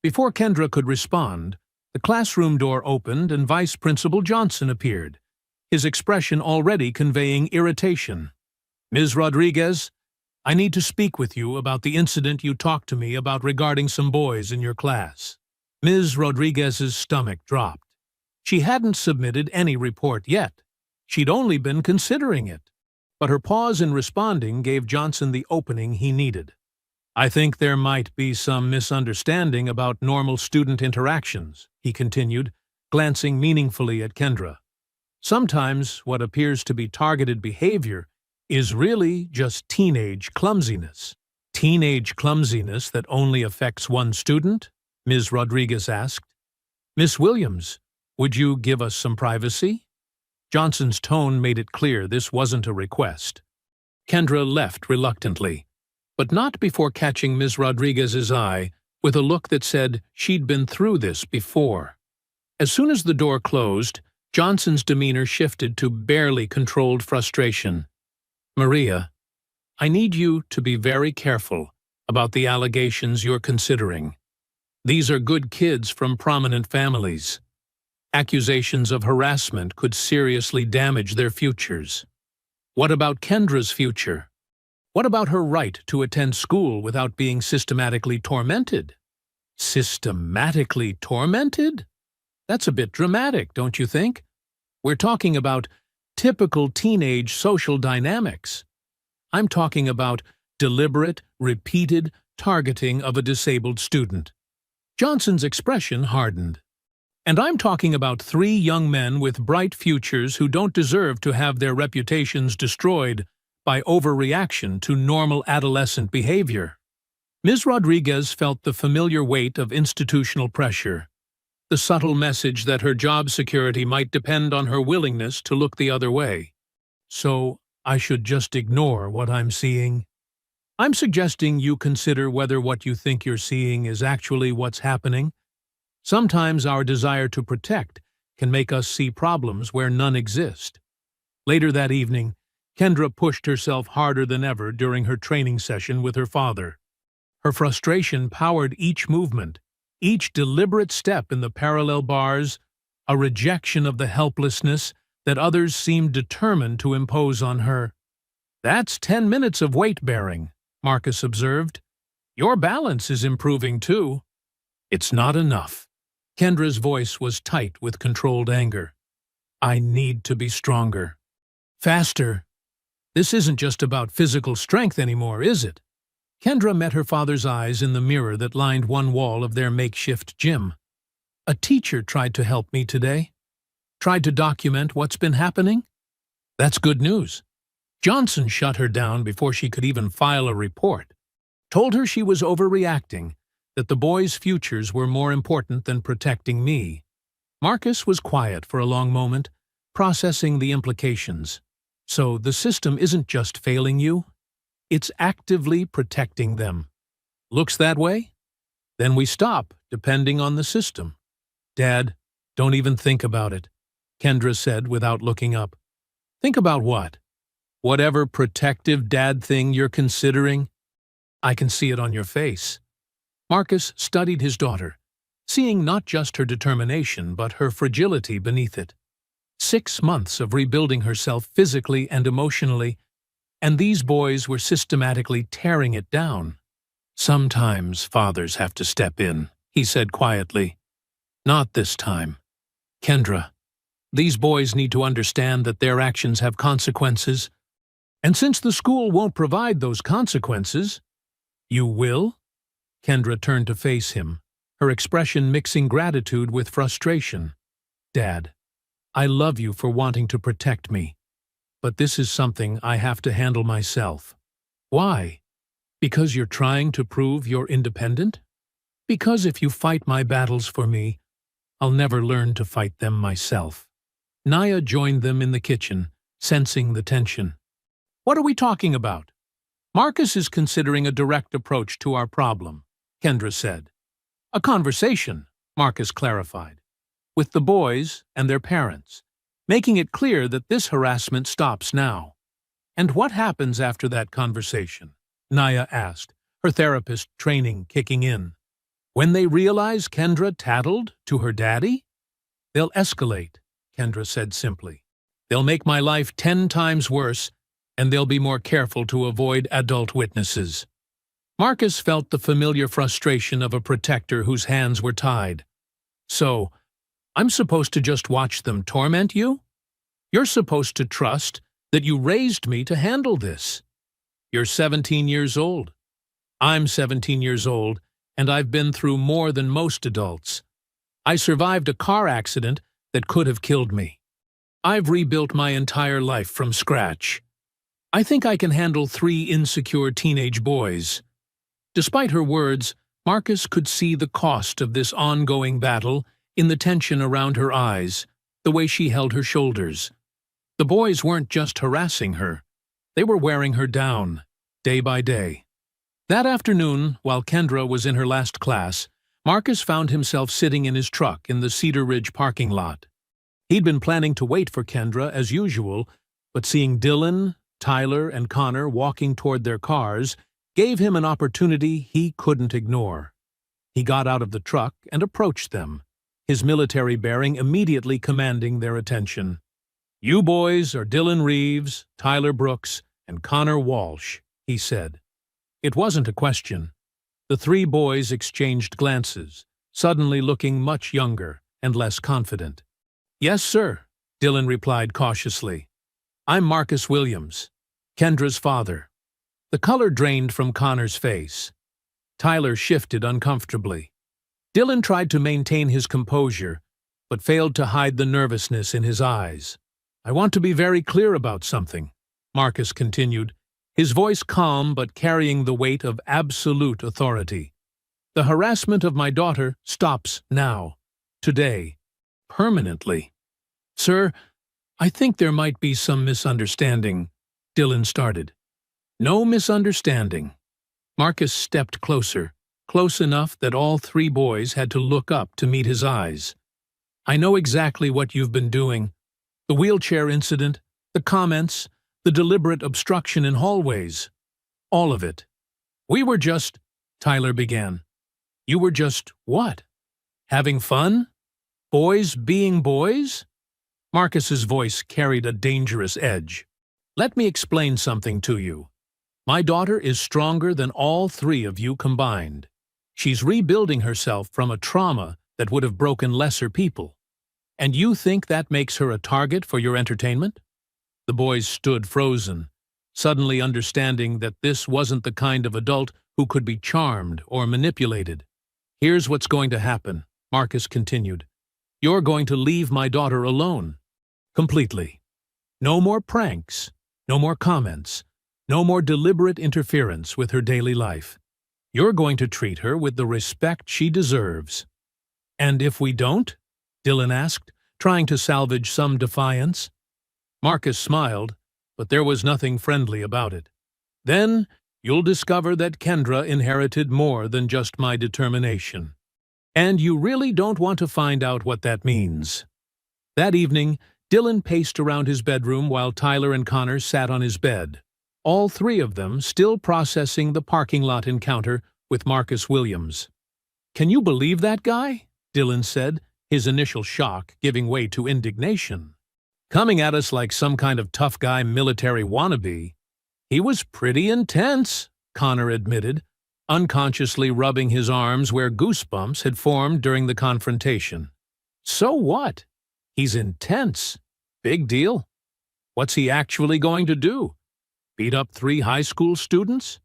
Before Kendra could respond, the classroom door opened and Vice Principal Johnson appeared, his expression already conveying irritation. "Ms. Rodriguez, I need to speak with you about the incident you talked to me about regarding some boys in your class." Ms. Rodriguez's stomach dropped. She hadn't submitted any report yet. She'd only been considering it. but her pause in responding gave Johnson the opening he needed. "I think there might be some misunderstanding about normal student interactions," he continued, glancing meaningfully at Kendra. "Sometimes what appears to be targeted behavior is really just teenage clumsiness." "Teenage clumsiness that only affects one student?" Ms. Rodriguez asked. "Miss Williams, would you give us some privacy?" Johnson's tone made it clear this wasn't a request. Kendra left reluctantly, but not before catching Ms. Rodriguez's eye with a look that said she'd been through this before. As soon as the door closed, Johnson's demeanor shifted to barely controlled frustration. "Maria, I need you to be very careful about the allegations you're considering. These are good kids from prominent families. Accusations of harassment could seriously damage their futures. What about Kendra's future? What about her right to attend school without being systematically tormented?" Systematically tormented? That's a bit dramatic, don't you think? We're talking about typical teenage social dynamics. I'm talking about deliberate, repeated targeting of a disabled student. Johnson's expression hardened. "And I'm talking about 3 young men with bright futures who don't deserve to have their reputations destroyed by overreaction to normal adolescent behavior." Ms. Rodriguez felt the familiar weight of institutional pressure, the subtle message that her job security might depend on her willingness to look the other way. "So I should just ignore what I'm seeing?" "I'm suggesting you consider whether what you think you're seeing is actually what's happening. Sometimes our desire to protect can make us see problems where none exist." Later that evening, Kendra pushed herself harder than ever during her training session with her father. Her frustration powered each movement, each deliberate step in the parallel bars, a rejection of the helplessness that others seemed determined to impose on her. "That's 10 minutes of weight-bearing," Marcus observed. "Your balance is improving, too." "It's not enough." Kendra's voice was tight with controlled anger. "I need to be stronger. Faster. This isn't just about physical strength anymore, is it?" Kendra met her father's eyes in the mirror that lined one wall of their makeshift gym. "A teacher tried to help me today. Tried to document what's been happening." "That's good news." Johnson shut her down before she could even file a report. Told her she was overreacting, that the boys' futures were more important than protecting me. Marcus was quiet for a long moment, processing the implications. "So the system isn't just failing you? It's actively protecting them. Looks that way? Then we stop depending on the system." "Dad, don't even think about it," Kendra said without looking up. "Think about what? Whatever protective dad thing you're considering?" "I can see it on your face." Marcus studied his daughter, seeing not just her determination but her fragility beneath it. 6 months of rebuilding herself physically and emotionally, and these boys were systematically tearing it down. "Sometimes fathers have to step in," he said quietly. "Not this time. Kendra, these boys need to understand that their actions have consequences. And since the school won't provide those consequences—" "You will?" Kendra turned to face him, her expression mixing gratitude with frustration. "Dad, I love you for wanting to protect me, but this is something I have to handle myself." "Why? Because you're trying to prove you're independent?" "Because if you fight my battles for me, I'll never learn to fight them myself." Naya joined them in the kitchen, sensing the tension. "What are we talking about?" "Marcus is considering a direct approach to our problem," Kendra said. "A conversation," Marcus clarified, "with the boys and their parents, making it clear that this harassment stops now." "And what happens after that conversation?" Naya asked, her therapist training kicking in. "When they realize Kendra tattled to her daddy?" "They'll escalate," Kendra said simply. "They'll make my life 10 times worse, and they'll be more careful to avoid adult witnesses." Marcus felt the familiar frustration of a protector whose hands were tied. "So, I'm supposed to just watch them torment you? You're supposed to trust that you raised me to handle this. You're 17 years old. I'm 17 years old, and I've been through more than most adults. I survived a car accident that could have killed me. I've rebuilt my entire life from scratch. I think I can handle 3 insecure teenage boys. Despite her words, Marcus could see the cost of this ongoing battle in the tension around her eyes, the way she held her shoulders. The boys weren't just harassing her. They were wearing her down, day by day. That afternoon, while Kendra was in her last class, Marcus found himself sitting in his truck in the Cedar Ridge parking lot. He'd been planning to wait for Kendra as usual, but seeing Dylan, Tyler, and Connor walking toward their cars gave him an opportunity he couldn't ignore. He got out of the truck and approached them, his military bearing immediately commanding their attention. "You boys are Dylan Reeves, Tyler Brooks, and Connor Walsh," he said. It wasn't a question. The 3 boys exchanged glances, suddenly looking much younger and less confident. "Yes, sir," Dylan replied cautiously. "I'm Marcus Williams, Kendra's father." The color drained from Connor's face. Tyler shifted uncomfortably. Dylan tried to maintain his composure, but failed to hide the nervousness in his eyes. "I want to be very clear about something," Marcus continued, his voice calm but carrying the weight of absolute authority. "The harassment of my daughter stops now, today, permanently." "Sir, I think there might be some misunderstanding," Dylan started. "No misunderstanding." Marcus stepped closer, close enough that all 3 boys had to look up to meet his eyes. "I know exactly what you've been doing. The wheelchair incident, the comments, the deliberate obstruction in hallways. All of it. We were just," Tyler began. "You were just what? Having fun? Boys being boys?" Marcus's voice carried a dangerous edge. "Let me explain something to you. My daughter is stronger than all 3 of you combined. She's rebuilding herself from a trauma that would have broken lesser people. And you think that makes her a target for your entertainment?" The boys stood frozen, suddenly understanding that this wasn't the kind of adult who could be charmed or manipulated. "Here's what's going to happen," Marcus continued. "You're going to leave my daughter alone. Completely. No more pranks, no more comments, no more deliberate interference with her daily life. You're going to treat her with the respect she deserves." "And if we don't?" Dylan asked, trying to salvage some defiance. Marcus smiled, but there was nothing friendly about it. "Then you'll discover that Kendra inherited more than just my determination. And you really don't want to find out what that means." That evening, Dylan paced around his bedroom while Tyler and Connor sat on his bed, all 3 of them still processing the parking lot encounter with Marcus Williams. "Can you believe that guy?" Dylan said, his initial shock giving way to indignation. "Coming at us like some kind of tough guy military wannabe." "He was pretty intense," Connor admitted, unconsciously rubbing his arms where goosebumps had formed during the confrontation. "So what? He's intense. Big deal. What's he actually going to do? Beat up 3 high school students?"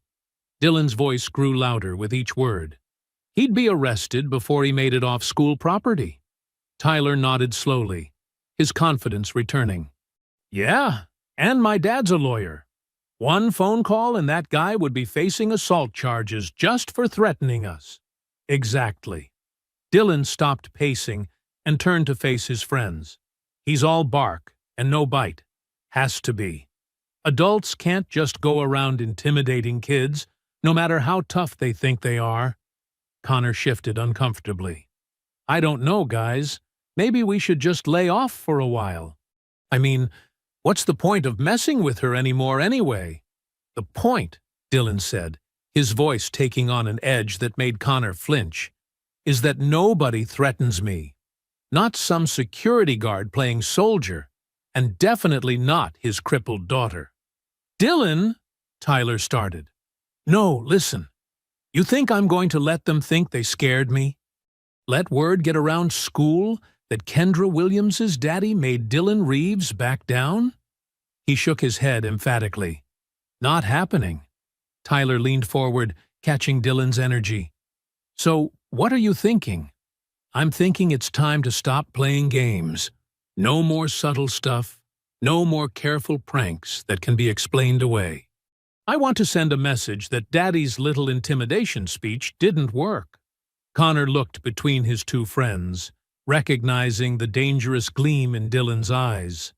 Dylan's voice grew louder with each word. "He'd be arrested before he made it off school property." Tyler nodded slowly, his confidence returning. "Yeah, and my dad's a lawyer. One phone call and that guy would be facing assault charges just for threatening us." "Exactly." Dylan stopped pacing and turned to face his friends. "He's all bark and no bite. Has to be. Adults can't just go around intimidating kids, no matter how tough they think they are." Connor shifted uncomfortably. "I don't know, guys. Maybe we should just lay off for a while. I mean, what's the point of messing with her anymore anyway?" "The point," Dylan said, his voice taking on an edge that made Connor flinch, "is that nobody threatens me. Not some security guard playing soldier, and definitely not his crippled daughter." "Dylan," Tyler started. "No, listen. You think I'm going to let them think they scared me? Let word get around school that Kendra Williams's daddy made Dylan Reeves back down?" He shook his head emphatically. Not happening. Tyler leaned forward, catching Dylan's energy. So, what are you thinking? I'm thinking it's time to stop playing games. No more subtle stuff. No more careful pranks that can be explained away. I want to send a message that Daddy's little intimidation speech didn't work. Connor looked between his two friends, recognizing the dangerous gleam in Dylan's eyes.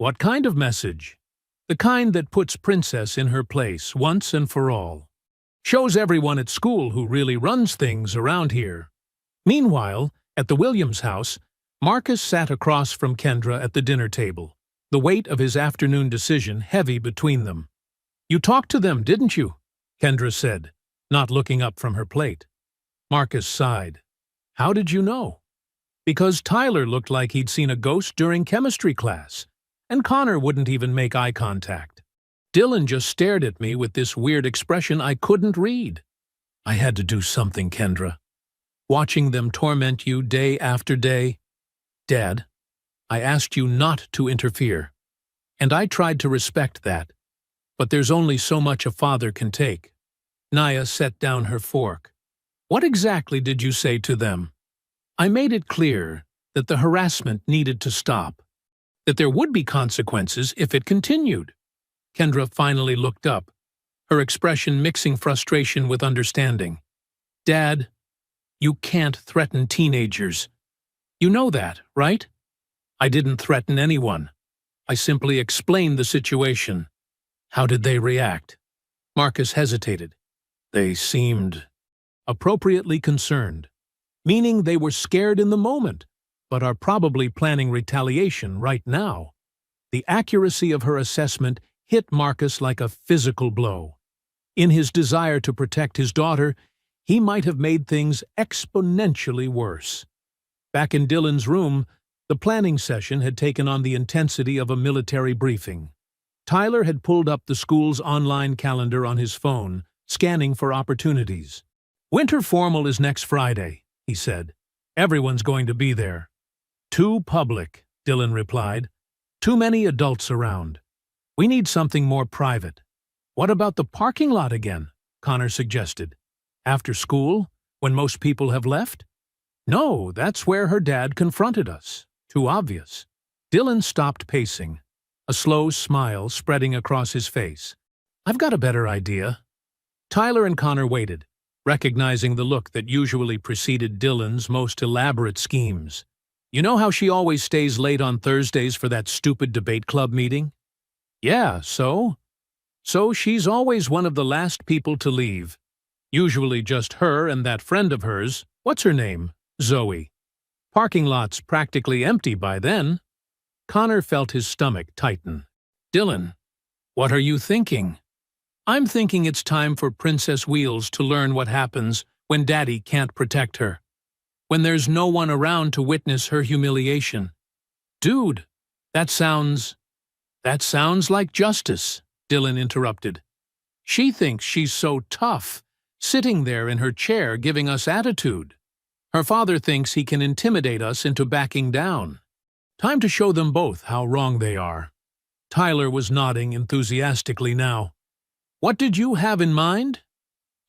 What kind of message? The kind that puts Princess in her place once and for all. Shows everyone at school who really runs things around here. Meanwhile, at the Williams house, Marcus sat across from Kendra at the dinner table, the weight of his afternoon decision heavy between them. You talked to them, didn't you? Kendra said, not looking up from her plate. Marcus sighed. How did you know? Because Tyler looked like he'd seen a ghost during chemistry class, and Connor wouldn't even make eye contact. Dylan just stared at me with this weird expression I couldn't read. I had to do something, Kendra. Watching them torment you day after day. Dad, I asked you not to interfere, and I tried to respect that. But there's only so much a father can take. Naya set down her fork. What exactly did you say to them? I made it clear that the harassment needed to stop, that there would be consequences if it continued. Kendra finally looked up, her expression mixing frustration with understanding. Dad, you can't threaten teenagers. You know that, right? I didn't threaten anyone. I simply explained the situation. How did they react? Marcus hesitated. They seemed appropriately concerned, meaning they were scared in the moment, but are probably planning retaliation right now. The accuracy of her assessment hit Marcus like a physical blow. In his desire to protect his daughter, he might have made things exponentially worse. Back in Dylan's room, the planning session had taken on the intensity of a military briefing. Tyler had pulled up the school's online calendar on his phone, scanning for opportunities. Winter formal is next Friday, he said. Everyone's going to be there. Too public, Dylan replied. Too many adults around. We need something more private. What about the parking lot again? Connor suggested. After school, when most people have left? No, that's where her dad confronted us. Too obvious. Dylan stopped pacing, a slow smile spreading across his face. I've got a better idea. Tyler and Connor waited, recognizing the look that usually preceded Dylan's most elaborate schemes. You know how she always stays late on Thursdays for that stupid debate club meeting? Yeah, so? So she's always one of the last people to leave. Usually just her and that friend of hers, what's her name? Zoe. Parking lot's practically empty by then. Connor felt his stomach tighten. Dylan, what are you thinking? I'm thinking it's time for Princess Wheels to learn what happens when Daddy can't protect her. When there's no one around to witness her humiliation. Dude, that sounds like justice, Dylan interrupted. She thinks she's so tough, sitting there in her chair giving us attitude. Her father thinks he can intimidate us into backing down. Time to show them both how wrong they are. Tyler was nodding enthusiastically now. What did you have in mind?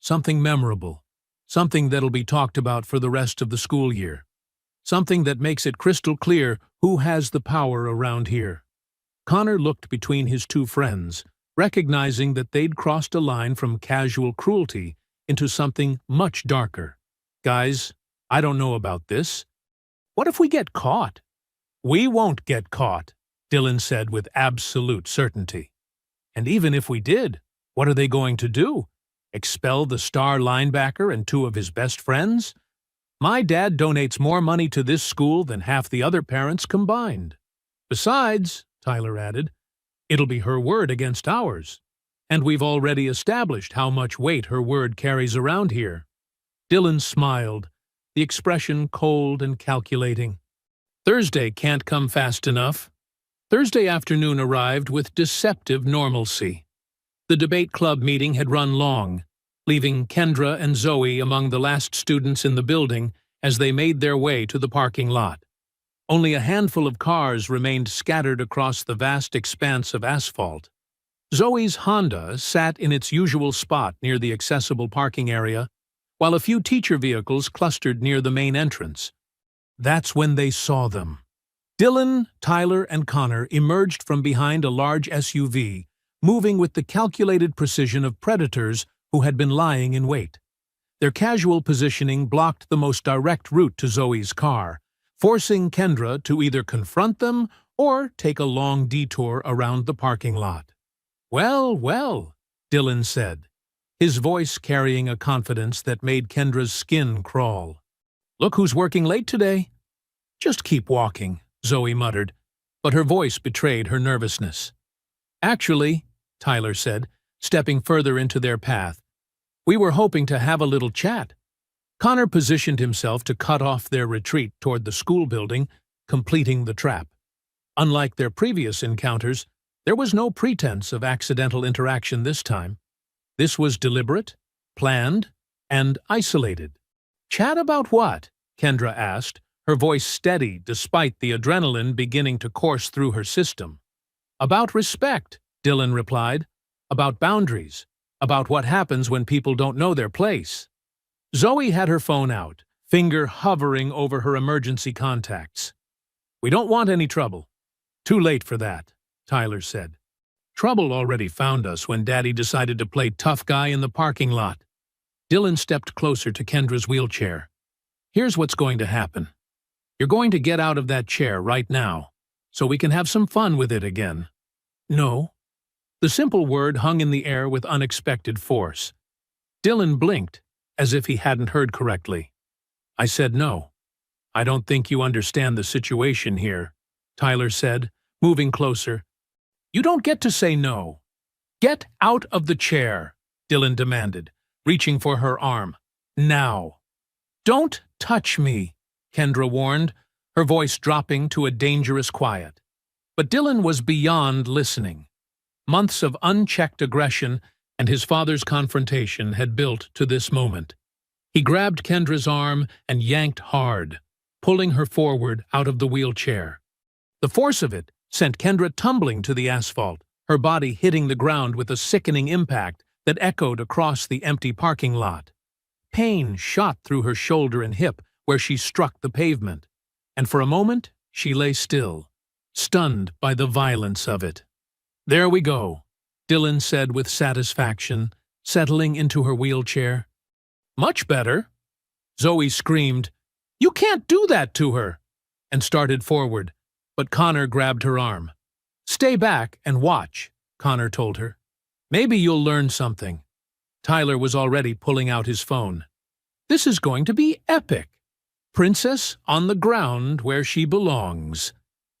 Something memorable. Something that'll be talked about for the rest of the school year. Something that makes it crystal clear who has the power around here. Connor looked between his two friends, recognizing that they'd crossed a line from casual cruelty into something much darker. Guys, I don't know about this. What if we get caught? We won't get caught, Dylan said with absolute certainty. And even if we did, what are they going to do? Expel the star linebacker and two of his best friends? My dad donates more money to this school than half the other parents combined. Besides, Tyler added, it'll be her word against ours. And we've already established how much weight her word carries around here. Dylan smiled, the expression cold and calculating. Thursday can't come fast enough. Thursday afternoon arrived with deceptive normalcy. The debate club meeting had run long, leaving Kendra and Zoe among the last students in the building as they made their way to the parking lot. Only a handful of cars remained scattered across the vast expanse of asphalt. Zoe's Honda sat in its usual spot near the accessible parking area, while a few teacher vehicles clustered near the main entrance. That's when they saw them. Dylan, Tyler, and Connor emerged from behind a large SUV, moving with the calculated precision of predators who had been lying in wait. Their casual positioning blocked the most direct route to Zoe's car, forcing Kendra to either confront them or take a long detour around the parking lot. "Well, well," Dylan said, his voice carrying a confidence that made Kendra's skin crawl. "Look who's working late today." "Just keep walking," Zoe muttered, but her voice betrayed her nervousness. "Actually," Tyler said, stepping further into their path, "we were hoping to have a little chat." Connor positioned himself to cut off their retreat toward the school building, completing the trap. Unlike their previous encounters, there was no pretense of accidental interaction this time. This was deliberate, planned, and isolated. "Chat about what?" Kendra asked, her voice steady despite the adrenaline beginning to course through her system. "About respect," Dylan replied. "About boundaries. About what happens when people don't know their place." Zoe had her phone out, finger hovering over her emergency contacts. "We don't want any trouble." "Too late for that," Tyler said. "Trouble already found us when Daddy decided to play tough guy in the parking lot." Dylan stepped closer to Kendra's wheelchair. "Here's what's going to happen. You're going to get out of that chair right now, so we can have some fun with it again." "No." The simple word hung in the air with unexpected force. Dylan blinked, as if he hadn't heard correctly. "I said no." "I don't think you understand the situation here," Tyler said, moving closer. "You don't get to say no." "Get out of the chair," Dylan demanded, reaching for her arm. "Now." "Don't touch me," Kendra warned, her voice dropping to a dangerous quiet. But Dylan was beyond listening. Months of unchecked aggression and his father's confrontation had built to this moment. He grabbed Kendra's arm and yanked hard, pulling her forward out of the wheelchair. The force of it sent Kendra tumbling to the asphalt, her body hitting the ground with a sickening impact that echoed across the empty parking lot. Pain shot through her shoulder and hip where she struck the pavement, and for a moment she lay still, stunned by the violence of it. "There we go," Dylan said with satisfaction, settling into her wheelchair. "Much better." Zoe screamed, "You can't do that to her," and started forward, but Connor grabbed her arm. "Stay back and watch," Connor told her. "Maybe you'll learn something." Tyler was already pulling out his phone. "This is going to be epic. Princess on the ground where she belongs."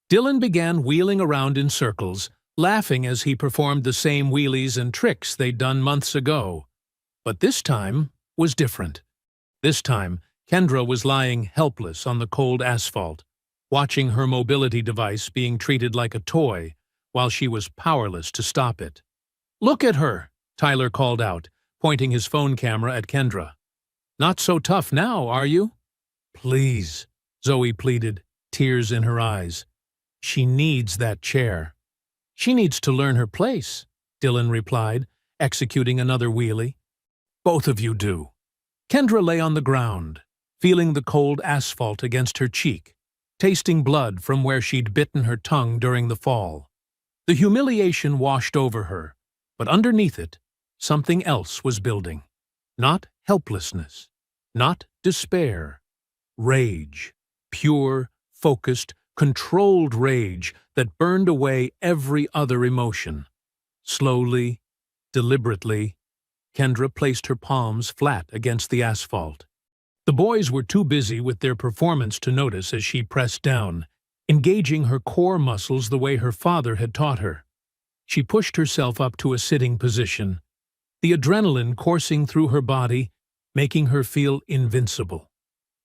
Dylan began wheeling around in circles, laughing as he performed the same wheelies and tricks they'd done months ago. But this time was different. This time, Kendra was lying helpless on the cold asphalt, watching her mobility device being treated like a toy, while she was powerless to stop it. "Look at her," Tyler called out, pointing his phone camera at Kendra. "Not so tough now, are you?" "Please," Zoe pleaded, tears in her eyes. "She needs that chair." "She needs to learn her place," Dylan replied, executing another wheelie. "Both of you do." Kendra lay on the ground, feeling the cold asphalt against her cheek, tasting blood from where she'd bitten her tongue during the fall. The humiliation washed over her, but underneath it, something else was building. Not helplessness, not despair. Rage. Pure, focused, controlled rage that burned away every other emotion. Slowly, deliberately, Kendra placed her palms flat against the asphalt. The boys were too busy with their performance to notice as she pressed down, engaging her core muscles the way her father had taught her. She pushed herself up to a sitting position, the adrenaline coursing through her body, making her feel invincible.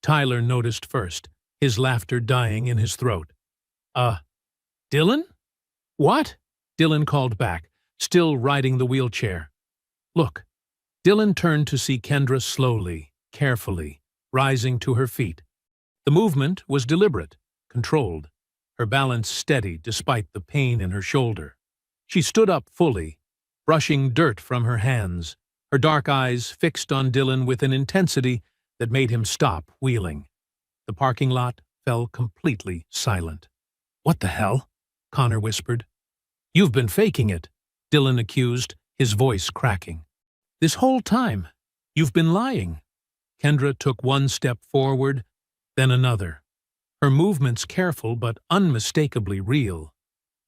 Tyler noticed first, his laughter dying in his throat. Dylan?" "What?" Dylan called back, still riding the wheelchair. "Look." Dylan turned to see Kendra slowly, carefully, rising to her feet. The movement was deliberate, controlled, her balance steady despite the pain in her shoulder. She stood up fully, brushing dirt from her hands, her dark eyes fixed on Dylan with an intensity that made him stop wheeling. The parking lot fell completely silent. "What the hell?" Connor whispered. "You've been faking it," Dylan accused, his voice cracking. "This whole time, you've been lying." Kendra took one step forward, then another, her movements careful but unmistakably real.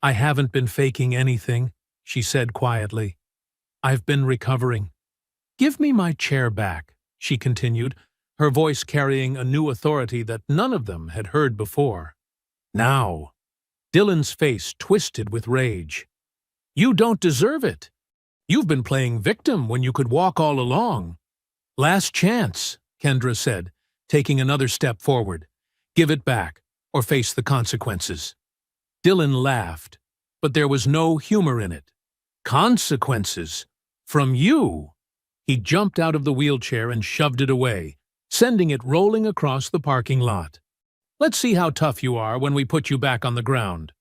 "I haven't been faking anything," she said quietly. "I've been recovering." "Give me my chair back," she continued, her voice carrying a new authority that none of them had heard before. "Now." Dylan's face twisted with rage. "You don't deserve it. You've been playing victim when you could walk all along." "Last chance," Kendra said, taking another step forward. "Give it back, or face the consequences." Dylan laughed, but there was no humor in it. "Consequences? From you?" He jumped out of the wheelchair and shoved it away, sending it rolling across the parking lot. "Let's see how tough you are when we put you back on the ground."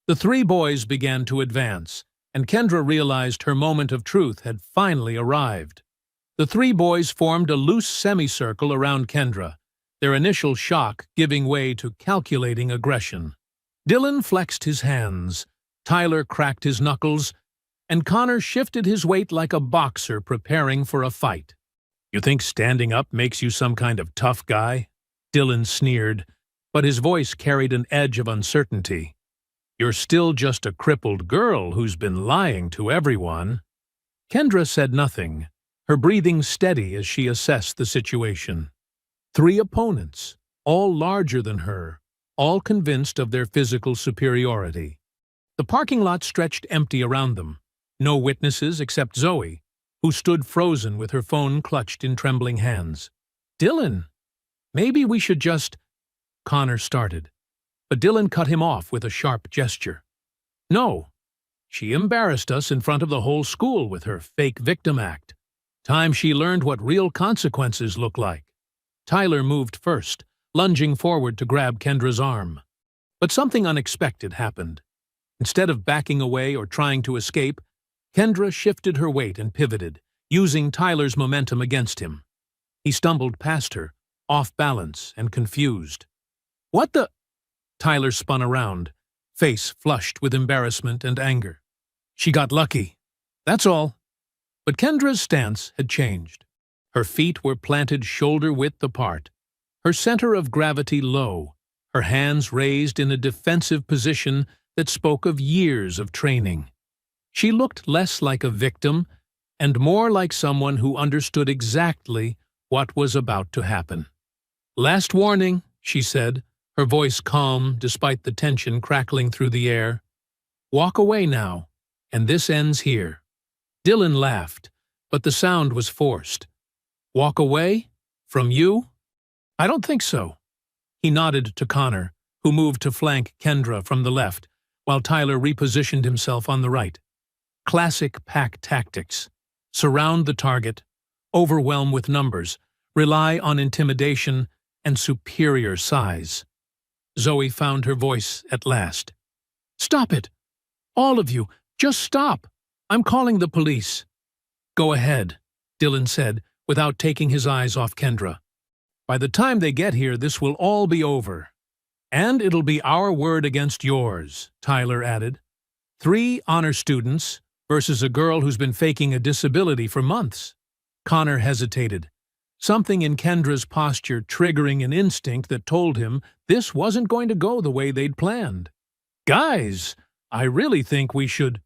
The three boys began to advance, and Kendra realized her moment of truth had finally arrived. The three boys formed a loose semicircle around Kendra, their initial shock giving way to calculating aggression. Dylan flexed his hands, Tyler cracked his knuckles, and Connor shifted his weight like a boxer preparing for a fight. "You think standing up makes you some kind of tough guy?" Dylan sneered, but his voice carried an edge of uncertainty. "You're still just a crippled girl who's been lying to everyone." Kendra said nothing, her breathing steady as she assessed the situation. Three opponents, all larger than her, all convinced of their physical superiority. The parking lot stretched empty around them, no witnesses except Zoe, who stood frozen with her phone clutched in trembling hands. "Dylan, maybe we should just—" Connor started, but Dylan cut him off with a sharp gesture. "No, she embarrassed us in front of the whole school with her fake victim act. Time she learned what real consequences look like." Tyler moved first, lunging forward to grab Kendra's arm. But something unexpected happened. Instead of backing away or trying to escape, Kendra shifted her weight and pivoted, using Tyler's momentum against him. He stumbled past her, off balance and confused. "What the—" Tyler spun around, face flushed with embarrassment and anger. "She got lucky. That's all." But Kendra's stance had changed. Her feet were planted shoulder-width apart, her center of gravity low, her hands raised in a defensive position that spoke of years of training. She looked less like a victim and more like someone who understood exactly what was about to happen. "Last warning," she said, her voice calm despite the tension crackling through the air. "Walk away now, and this ends here." Dylan laughed, but the sound was forced. "Walk away? From you? I don't think so." He nodded to Connor, who moved to flank Kendra from the left, while Tyler repositioned himself on the right. Classic pack tactics. Surround the target, overwhelm with numbers, rely on intimidation and superior size. Zoe found her voice at last. "Stop it! All of you, just stop! I'm calling the police." "Go ahead," Dylan said, without taking his eyes off Kendra. "By the time they get here, this will all be over. And it'll be our word against yours," Tyler added. 3 honor students versus a girl who's been faking a disability for months. Connor hesitated, something in Kendra's posture triggering an instinct that told him this wasn't going to go the way they'd planned. "Guys, I really think we should—"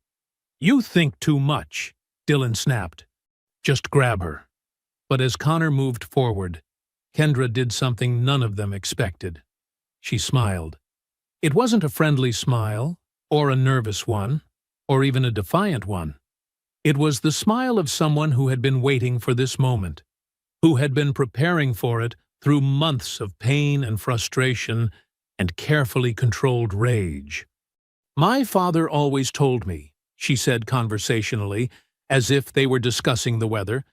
"You think too much," Dylan snapped. "Just grab her." But as Connor moved forward, Kendra did something none of them expected. She smiled. It wasn't a friendly smile, or a nervous one, or even a defiant one. It was the smile of someone who had been waiting for this moment, who had been preparing for it through months of pain and frustration and carefully controlled rage. "My father always told me," she said conversationally, as if they were discussing the weather,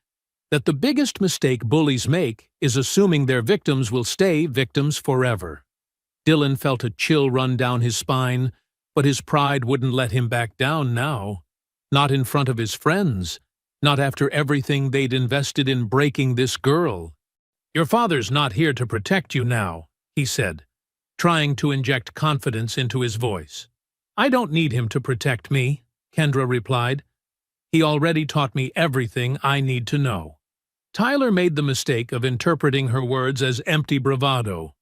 "that the biggest mistake bullies make is assuming their victims will stay victims forever." Dylan felt a chill run down his spine, but his pride wouldn't let him back down now. Not in front of his friends. Not after everything they'd invested in breaking this girl. "Your father's not here to protect you now," he said, trying to inject confidence into his voice. "I don't need him to protect me," Kendra replied. "He already taught me everything I need to know." Tyler made the mistake of interpreting her words as empty bravado.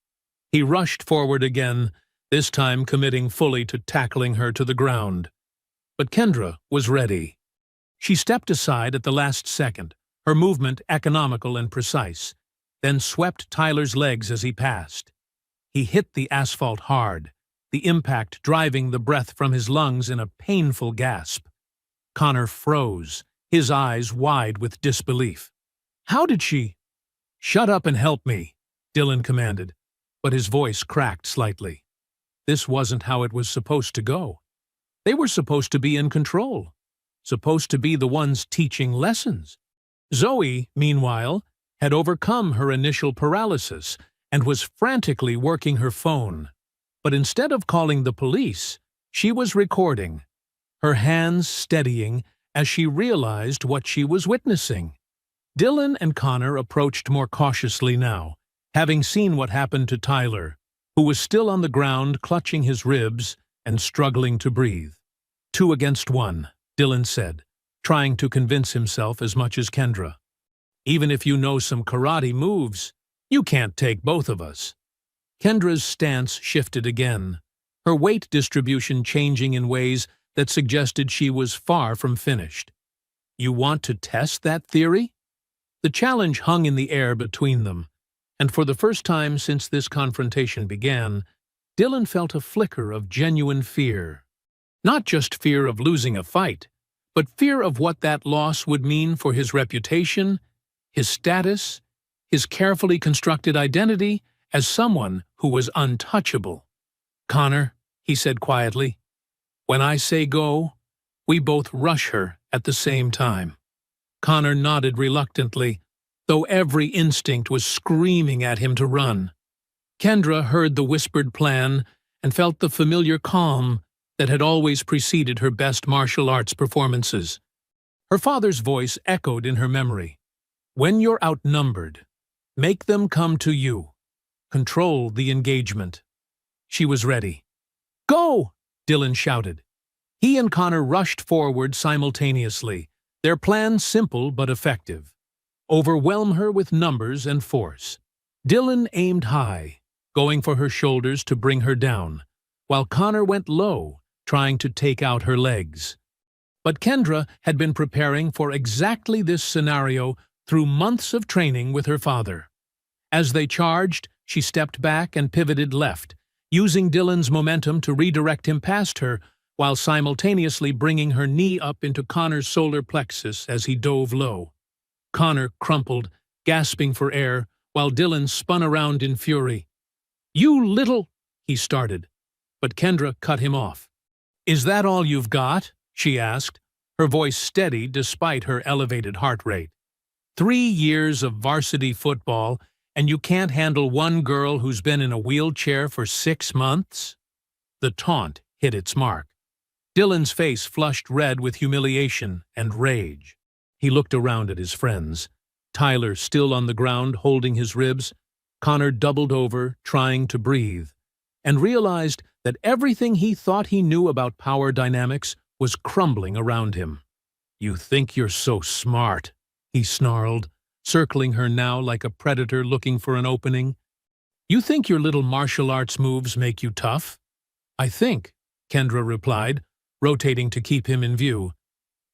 He rushed forward again, this time committing fully to tackling her to the ground. But Kendra was ready. She stepped aside at the last second, her movement economical and precise, then swept Tyler's legs as he passed. He hit the asphalt hard, the impact driving the breath from his lungs in a painful gasp. Connor froze, his eyes wide with disbelief. "How did she—" "Shut up and help me," Dylan commanded, but his voice cracked slightly. This wasn't how it was supposed to go. They were supposed to be in control, supposed to be the ones teaching lessons. Zoe, meanwhile, had overcome her initial paralysis and was frantically working her phone. But instead of calling the police, she was recording, her hands steadying as she realized what she was witnessing. Dylan and Connor approached more cautiously now, having seen what happened to Tyler, who was still on the ground clutching his ribs and struggling to breathe. 2 against 1, Dylan said, trying to convince himself as much as Kendra. "Even if you know some karate moves, you can't take both of us." Kendra's stance shifted again, her weight distribution changing in ways that suggested she was far from finished. "You want to test that theory?" The challenge hung in the air between them, and for the first time since this confrontation began, Dylan felt a flicker of genuine fear. Not just fear of losing a fight, but fear of what that loss would mean for his reputation, his status, his carefully constructed identity as someone who was untouchable. "Connor," he said quietly, "when I say go, we both rush her at the same time." Connor nodded reluctantly, though every instinct was screaming at him to run. Kendra heard the whispered plan and felt the familiar calm that had always preceded her best martial arts performances. Her father's voice echoed in her memory. "When you're outnumbered, make them come to you. Control the engagement." She was ready. "Go!" Dylan shouted. He and Connor rushed forward simultaneously, their plan simple but effective. Overwhelm her with numbers and force. Dylan aimed high, going for her shoulders to bring her down, while Connor went low, trying to take out her legs. But Kendra had been preparing for exactly this scenario through months of training with her father. As they charged, she stepped back and pivoted left, using Dylan's momentum to redirect him past her, while simultaneously bringing her knee up into Connor's solar plexus as he dove low. Connor crumpled, gasping for air, while Dylan spun around in fury. "You little—" he started, but Kendra cut him off. "Is that all you've got?" she asked, her voice steady despite her elevated heart rate. 3 years of varsity football, and you can't handle one girl who's been in a wheelchair for 6 months? The taunt hit its mark. Dylan's face flushed red with humiliation and rage. He looked around at his friends. Tyler still on the ground holding his ribs, Connor doubled over, trying to breathe, and realized that everything he thought he knew about power dynamics was crumbling around him. "You think you're so smart," he snarled, circling her now like a predator looking for an opening. "You think your little martial arts moves make you tough?" "I think," Kendra replied, rotating to keep him in view,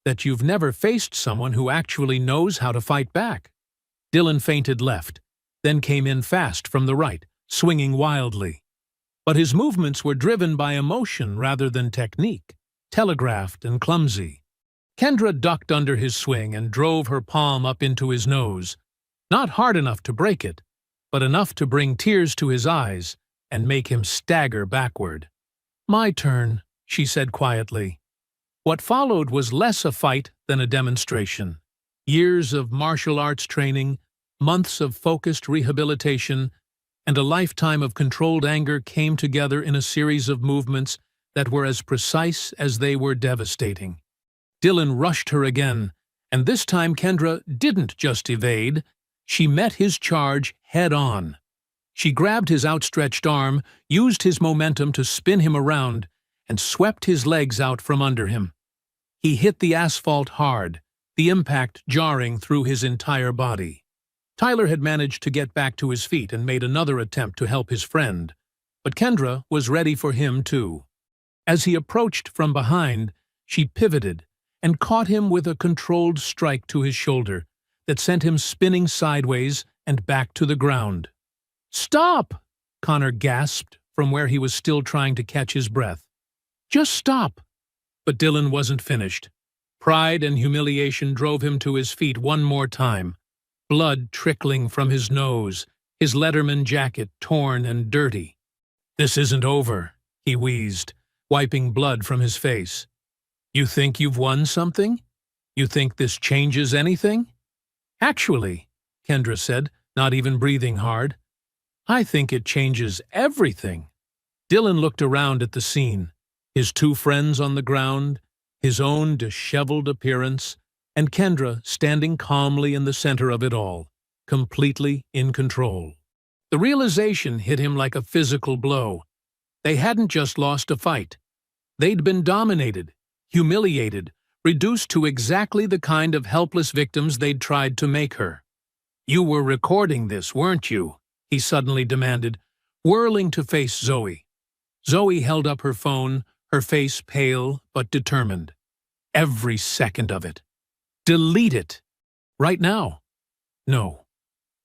"that you've never faced someone who actually knows how to fight back." Dylan feinted left, then came in fast from the right, swinging wildly. But his movements were driven by emotion rather than technique, telegraphed and clumsy. Kendra ducked under his swing and drove her palm up into his nose, not hard enough to break it, but enough to bring tears to his eyes and make him stagger backward. "My turn," she said quietly. What followed was less a fight than a demonstration. Years of martial arts training, months of focused rehabilitation, and a lifetime of controlled anger came together in a series of movements that were as precise as they were devastating. Dylan rushed her again, and this time Kendra didn't just evade, she met his charge head-on. She grabbed his outstretched arm, used his momentum to spin him around, and swept his legs out from under him. He hit the asphalt hard, the impact jarring through his entire body. Tyler had managed to get back to his feet and made another attempt to help his friend, but Kendra was ready for him too. As he approached from behind, she pivoted and caught him with a controlled strike to his shoulder that sent him spinning sideways and back to the ground. "Stop!" Connor gasped from where he was still trying to catch his breath. "Just stop!" But Dylan wasn't finished. Pride and humiliation drove him to his feet one more time, blood trickling from his nose, his Letterman jacket torn and dirty. "This isn't over," he wheezed, wiping blood from his face. "You think you've won something? You think this changes anything?" "Actually," Kendra said, not even breathing hard, "I think it changes everything." Dylan looked around at the scene, his two friends on the ground, his own disheveled appearance, and Kendra standing calmly in the center of it all, completely in control. The realization hit him like a physical blow. They hadn't just lost a fight. They'd been dominated, humiliated, reduced to exactly the kind of helpless victims they'd tried to make her. "You were recording this, weren't you?" he suddenly demanded, whirling to face Zoe. Zoe held up her phone, her face pale but determined. "Every second of it. Delete it. Right now." "No.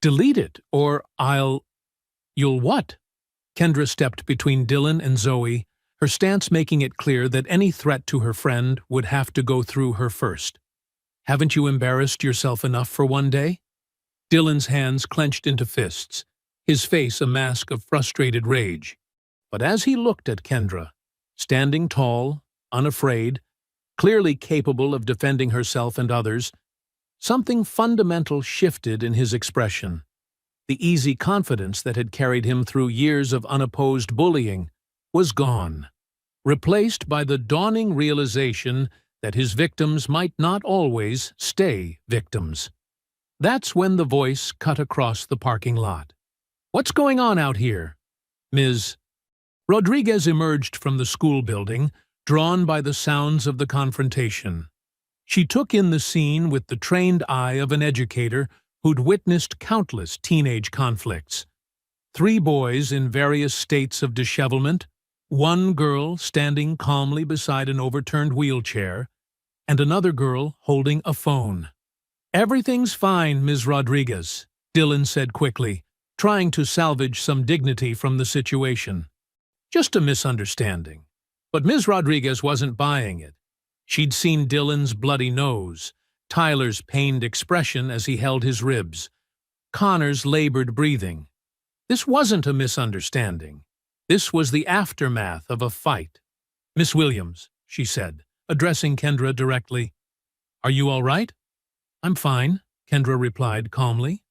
Delete it, or You'll what?" Kendra stepped between Dylan and Zoe, her stance making it clear that any threat to her friend would have to go through her first. "Haven't you embarrassed yourself enough for one day?" Dylan's hands clenched into fists, his face a mask of frustrated rage. But as he looked at Kendra, standing tall, unafraid, clearly capable of defending herself and others, something fundamental shifted in his expression. The easy confidence that had carried him through years of unopposed bullying was gone, replaced by the dawning realization that his victims might not always stay victims. That's when the voice cut across the parking lot. "What's going on out here?" Ms. Rodriguez emerged from the school building, drawn by the sounds of the confrontation. She took in the scene with the trained eye of an educator who'd witnessed countless teenage conflicts. 3 boys in various states of dishevelment, 1 girl standing calmly beside an overturned wheelchair, and another girl holding a phone. "Everything's fine, Ms. Rodriguez," Dylan said quickly, trying to salvage some dignity from the situation. "Just a misunderstanding." But Ms. Rodriguez wasn't buying it. She'd seen Dylan's bloody nose, Tyler's pained expression as he held his ribs, Connor's labored breathing. This wasn't a misunderstanding. This was the aftermath of a fight. "Miss Williams," she said, addressing Kendra directly. "Are you all right?" "I'm fine," Kendra replied calmly.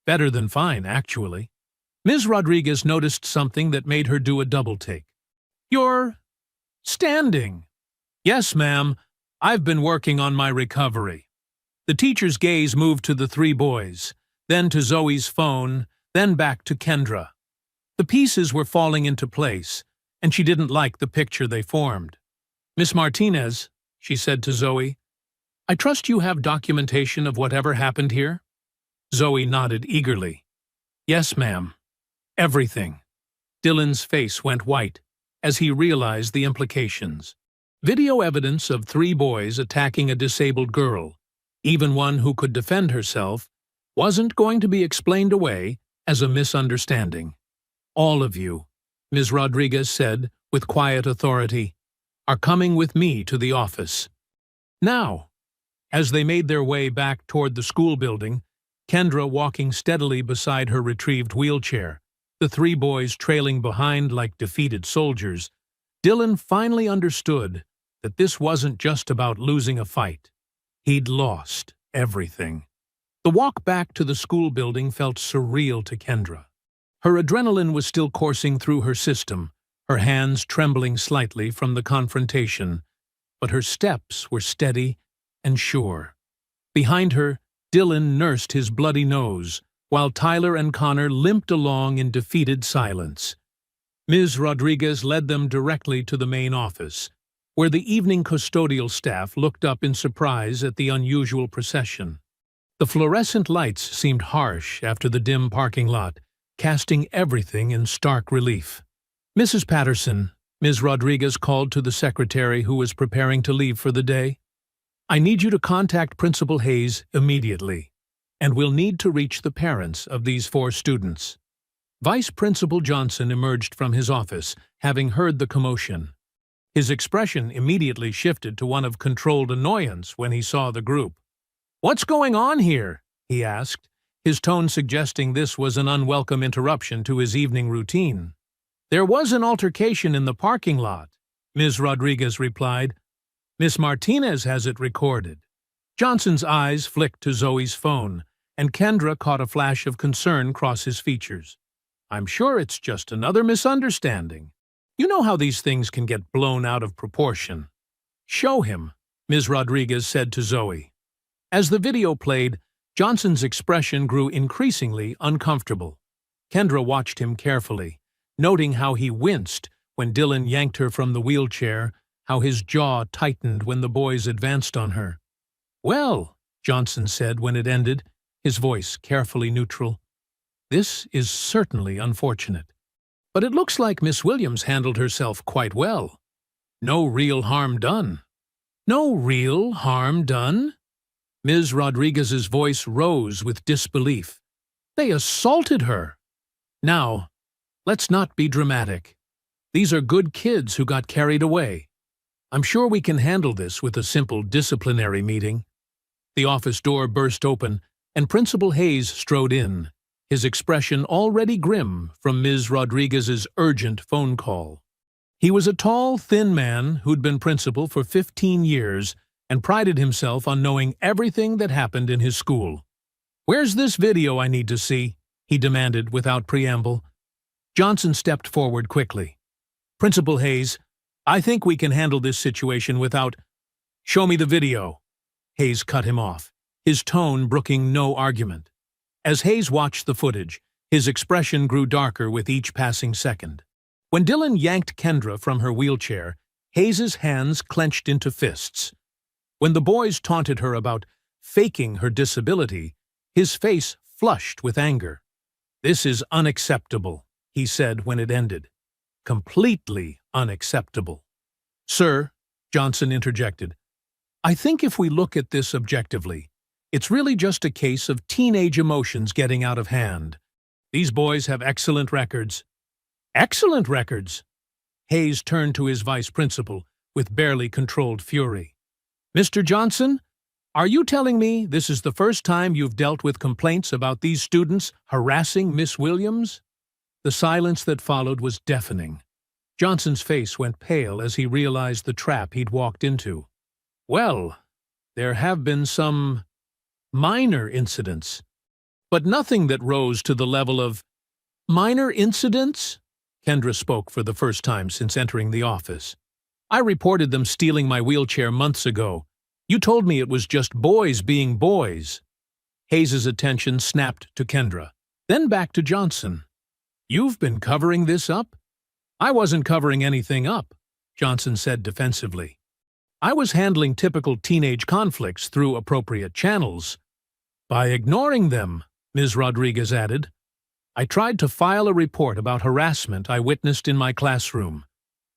"Better than fine, actually." Ms. Rodriguez noticed something that made her do a double-take. "You're standing." "Yes, ma'am. I've been working on my recovery." The teacher's gaze moved to the 3 boys, then to Zoe's phone, then back to Kendra. The pieces were falling into place, and she didn't like the picture they formed. "Miss Martinez," she said to Zoe, "I trust you have documentation of whatever happened here?" Zoe nodded eagerly. "Yes, ma'am. Everything." Dylan's face went white as he realized the implications. Video evidence of 3 boys attacking a disabled girl, even one who could defend herself, wasn't going to be explained away as a misunderstanding. "All of you," Ms. Rodriguez said with quiet authority, "are coming with me to the office." Now, as they made their way back toward the school building, Kendra walking steadily beside her retrieved wheelchair, the 3 boys trailing behind like defeated soldiers, Dylan finally understood that this wasn't just about losing a fight. He'd lost everything. The walk back to the school building felt surreal to Kendra. Her adrenaline was still coursing through her system, her hands trembling slightly from the confrontation, but her steps were steady and sure. Behind her, Dylan nursed his bloody nose, while Tyler and Connor limped along in defeated silence. Ms. Rodriguez led them directly to the main office, where the evening custodial staff looked up in surprise at the unusual procession. The fluorescent lights seemed harsh after the dim parking lot, casting everything in stark relief. "Mrs. Patterson," Ms. Rodriguez called to the secretary who was preparing to leave for the day, "I need you to contact Principal Hayes immediately, and we'll need to reach the parents of these 4 students." Vice Principal Johnson emerged from his office, having heard the commotion. His expression immediately shifted to one of controlled annoyance when he saw the group. "What's going on here?" he asked, his tone suggesting this was an unwelcome interruption to his evening routine. "There was an altercation in the parking lot," Ms. Rodriguez replied. "Miss Martinez has it recorded." Johnson's eyes flicked to Zoe's phone, and Kendra caught a flash of concern cross his features. "I'm sure it's just another misunderstanding. You know how these things can get blown out of proportion." "Show him," Ms. Rodriguez said to Zoe. As the video played, Johnson's expression grew increasingly uncomfortable. Kendra watched him carefully, noting how he winced when Dylan yanked her from the wheelchair, how his jaw tightened when the boys advanced on her. "Well," Johnson said when it ended, his voice carefully neutral, "this is certainly unfortunate. But it looks like Miss Williams handled herself quite well. No real harm done." "No real harm done?" Ms. Rodriguez's voice rose with disbelief. "They assaulted her." "Now, let's not be dramatic. These are good kids who got carried away. I'm sure we can handle this with a simple disciplinary meeting." The office door burst open, and Principal Hayes strode in, his expression already grim from Ms. Rodriguez's urgent phone call. He was a tall, thin man who'd been principal for 15 years and prided himself on knowing everything that happened in his school. "Where's this video I need to see?" he demanded without preamble. Johnson stepped forward quickly. "Principal Hayes, I think we can handle this situation without—" "Show me the video." Hayes cut him off, his tone brooking no argument. As Hayes watched the footage, his expression grew darker with each passing second. When Dylan yanked Kendra from her wheelchair, Hayes's hands clenched into fists. When the boys taunted her about faking her disability, his face flushed with anger. "This is unacceptable," he said when it ended. "Completely unacceptable." "Sir," Johnson interjected, "I think if we look at this objectively, it's really just a case of teenage emotions getting out of hand. These boys have excellent records." "Excellent records?" Hayes turned to his vice principal with barely controlled fury. "Mr. Johnson, are you telling me this is the first time you've dealt with complaints about these students harassing Miss Williams?" The silence that followed was deafening. Johnson's face went pale as he realized the trap he'd walked into. "Well, there have been some minor incidents, but nothing that rose to the level of—" "Minor incidents?" Kendra spoke for the first time since entering the office. "I reported them stealing my wheelchair months ago. You told me it was just boys being boys." Hayes's attention snapped to Kendra, then back to Johnson. "You've been covering this up?" "I wasn't covering anything up," Johnson said defensively. "I was handling typical teenage conflicts through appropriate channels." "By ignoring them," Ms. Rodriguez added. "I tried to file a report about harassment I witnessed in my classroom.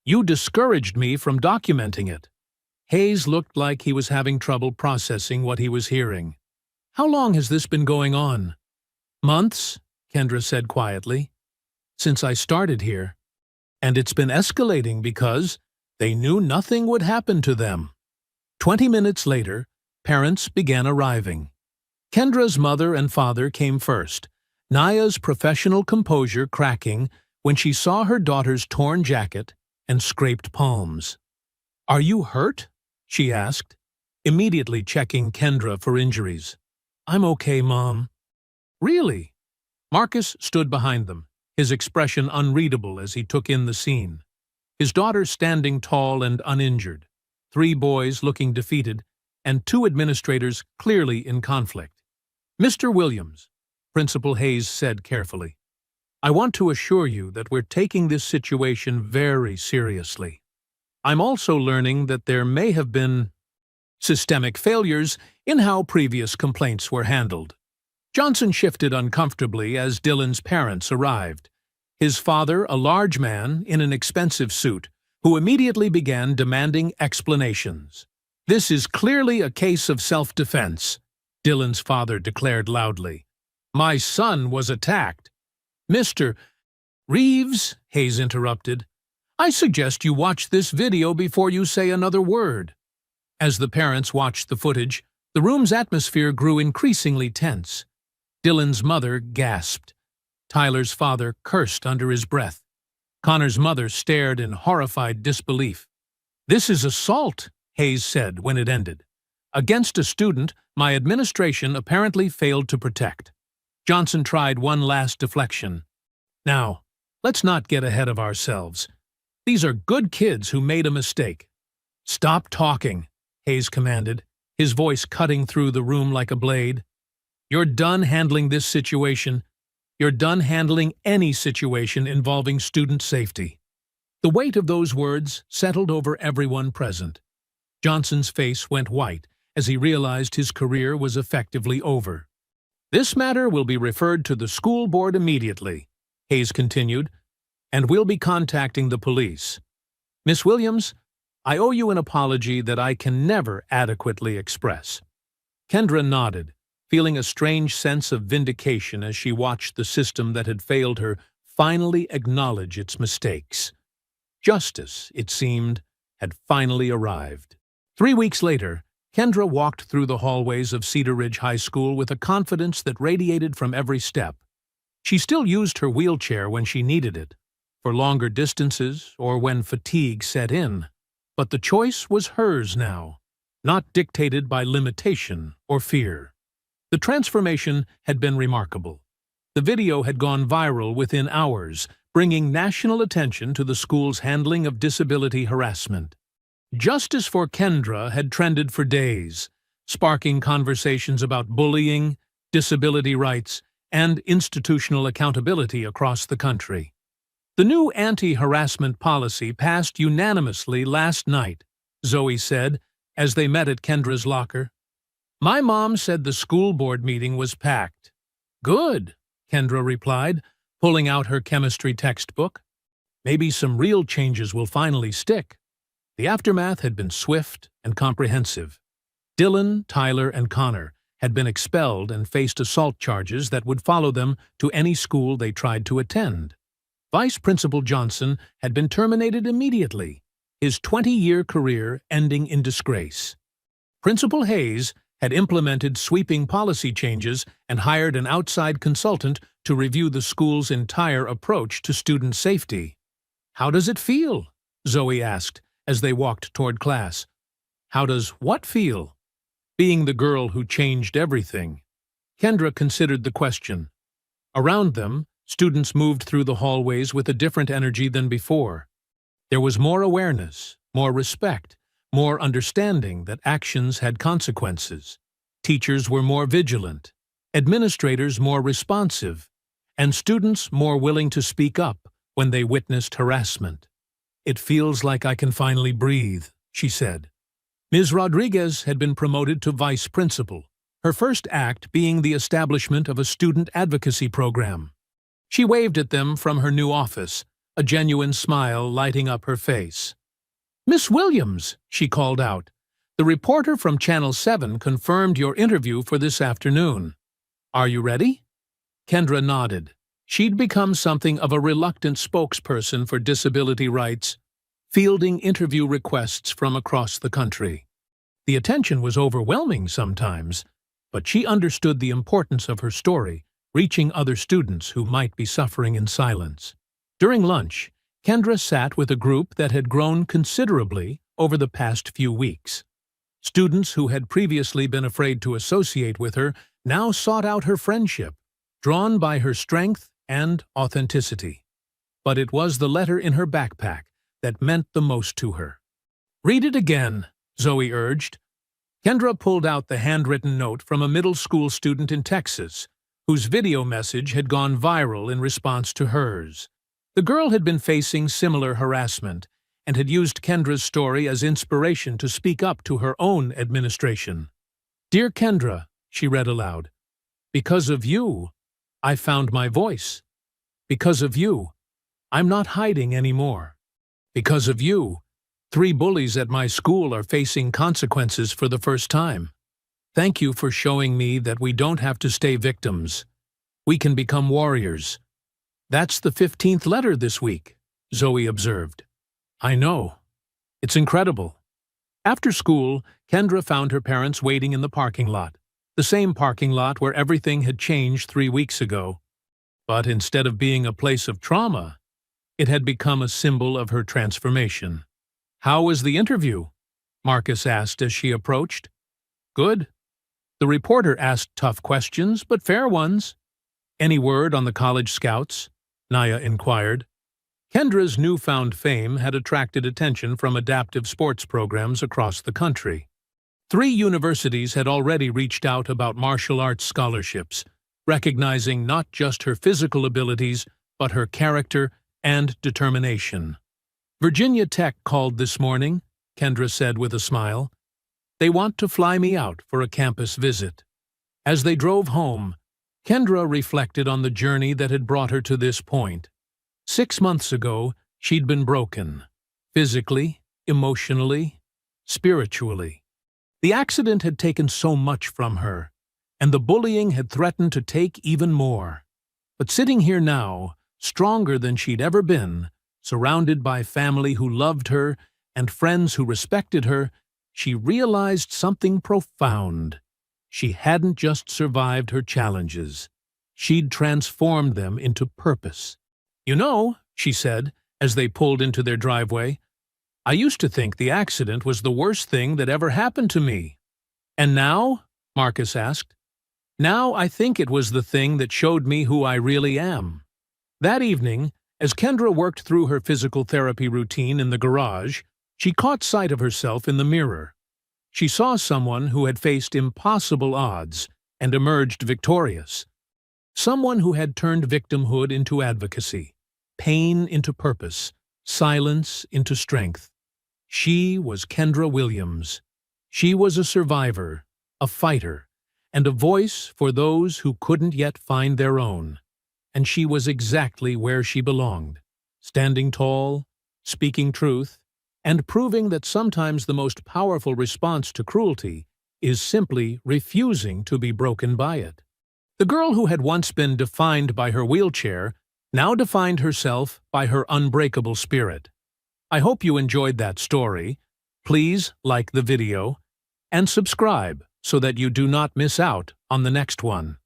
You discouraged me from documenting it." Hayes looked like he was having trouble processing what he was hearing. "How long has this been going on?" "Months," Kendra said quietly. "Since I started here. And it's been escalating because they knew nothing would happen to them." 20 minutes later, parents began arriving. Kendra's mother and father came first, Naya's professional composure cracking when she saw her daughter's torn jacket and scraped palms. "Are you hurt?" she asked, immediately checking Kendra for injuries. "I'm okay, Mom." "Really?" Marcus stood behind them, his expression unreadable as he took in the scene. His daughter standing tall and uninjured, 3 boys looking defeated, and 2 administrators clearly in conflict. "Mr. Williams," Principal Hayes said carefully, "I want to assure you that we're taking this situation very seriously. I'm also learning that there may have been systemic failures in how previous complaints were handled." Johnson shifted uncomfortably as Dylan's parents arrived. His father, a large man in an expensive suit, who immediately began demanding explanations. "This is clearly a case of self-defense," Dylan's father declared loudly. "My son was attacked." "Mr. Reeves," Hayes interrupted, "I suggest you watch this video before you say another word." As the parents watched the footage, the room's atmosphere grew increasingly tense. Dylan's mother gasped. Tyler's father cursed under his breath. Connor's mother stared in horrified disbelief. "This is assault," Hayes said when it ended. "Against a student my administration apparently failed to protect." Johnson tried one last deflection. "Now, let's not get ahead of ourselves. These are good kids who made a mistake." "Stop talking," Hayes commanded, his voice cutting through the room like a blade. "You're done handling this situation. You're done handling any situation involving student safety." The weight of those words settled over everyone present. Johnson's face went white as he realized his career was effectively over. "This matter will be referred to the school board immediately," Hayes continued, "and we'll be contacting the police. Miss Williams, I owe you an apology that I can never adequately express." Kendra nodded, feeling a strange sense of vindication as she watched the system that had failed her finally acknowledge its mistakes. Justice, it seemed, had finally arrived. 3 weeks later, Kendra walked through the hallways of Cedar Ridge High School with a confidence that radiated from every step. She still used her wheelchair when she needed it, for longer distances or when fatigue set in. But the choice was hers now, not dictated by limitation or fear. The transformation had been remarkable. The video had gone viral within hours, bringing national attention to the school's handling of disability harassment. Justice for Kendra had trended for days, sparking conversations about bullying, disability rights, and institutional accountability across the country. The new anti-harassment policy passed unanimously last night, Zoe said, as they met at Kendra's locker. "My mom said the school board meeting was packed." "Good," Kendra replied, pulling out her chemistry textbook. "Maybe some real changes will finally stick." The aftermath had been swift and comprehensive. Dylan, Tyler, and Connor had been expelled and faced assault charges that would follow them to any school they tried to attend. Vice Principal Johnson had been terminated immediately, his 20-year career ending in disgrace. Principal Hayes had implemented sweeping policy changes and hired an outside consultant to review the school's entire approach to student safety. "How does it feel?" Zoe asked as they walked toward class. "How does what feel?" "Being the girl who changed everything." Kendra considered the question. Around them, students moved through the hallways with a different energy than before. There was more awareness, more respect, more understanding that actions had consequences. Teachers were more vigilant, administrators more responsive, and students more willing to speak up when they witnessed harassment. "It feels like I can finally breathe," she said. Ms. Rodriguez had been promoted to vice principal, her first act being the establishment of a student advocacy program. She waved at them from her new office, a genuine smile lighting up her face. "Miss Williams," she called out, "the reporter from Channel 7 confirmed your interview for this afternoon. Are you ready?" Kendra nodded. She'd become something of a reluctant spokesperson for disability rights, fielding interview requests from across the country. The attention was overwhelming sometimes, but she understood the importance of her story, reaching other students who might be suffering in silence. During lunch, Kendra sat with a group that had grown considerably over the past few weeks. Students who had previously been afraid to associate with her now sought out her friendship, drawn by her strength and authenticity. But it was the letter in her backpack that meant the most to her. "Read it again," Zoe urged. Kendra pulled out the handwritten note from a middle school student in Texas, whose video message had gone viral in response to hers. The girl had been facing similar harassment and had used Kendra's story as inspiration to speak up to her own administration. "Dear Kendra," she read aloud, "because of you, I found my voice. Because of you, I'm not hiding anymore. Because of you, 3 bullies at my school are facing consequences for the first time. Thank you for showing me that we don't have to stay victims. We can become warriors." "That's the 15th letter this week," Zoe observed. "I know. It's incredible." After school, Kendra found her parents waiting in the parking lot, the same parking lot where everything had changed 3 weeks ago. But instead of being a place of trauma, it had become a symbol of her transformation. "How was the interview?" Marcus asked as she approached. "Good." The reporter asked tough questions, but fair ones. "Any word on the college scouts?" Naya inquired. Kendra's newfound fame had attracted attention from adaptive sports programs across the country. 3 universities had already reached out about martial arts scholarships, recognizing not just her physical abilities, but her character and determination. "Virginia Tech called this morning," Kendra said with a smile. "They want to fly me out for a campus visit." As they drove home, Kendra reflected on the journey that had brought her to this point. 6 months ago, she'd been broken. Physically, emotionally, spiritually. The accident had taken so much from her, and the bullying had threatened to take even more. But sitting here now, stronger than she'd ever been, surrounded by family who loved her and friends who respected her, she realized something profound. She hadn't just survived her challenges. She'd transformed them into purpose. "You know," she said, as they pulled into their driveway, "I used to think the accident was the worst thing that ever happened to me." "And now?" Marcus asked. "Now I think it was the thing that showed me who I really am." That evening, as Kendra worked through her physical therapy routine in the garage, she caught sight of herself in the mirror. She saw someone who had faced impossible odds and emerged victorious. Someone who had turned victimhood into advocacy, pain into purpose, silence into strength. She was Kendra Williams. She was a survivor, a fighter, and a voice for those who couldn't yet find their own. And she was exactly where she belonged, standing tall, speaking truth, and proving that sometimes the most powerful response to cruelty is simply refusing to be broken by it. The girl who had once been defined by her wheelchair now defined herself by her unbreakable spirit. I hope you enjoyed that story. Please like the video and subscribe so that you do not miss out on the next one.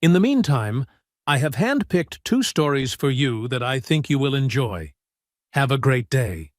In the meantime, I have handpicked 2 stories for you that I think you will enjoy. Have a great day.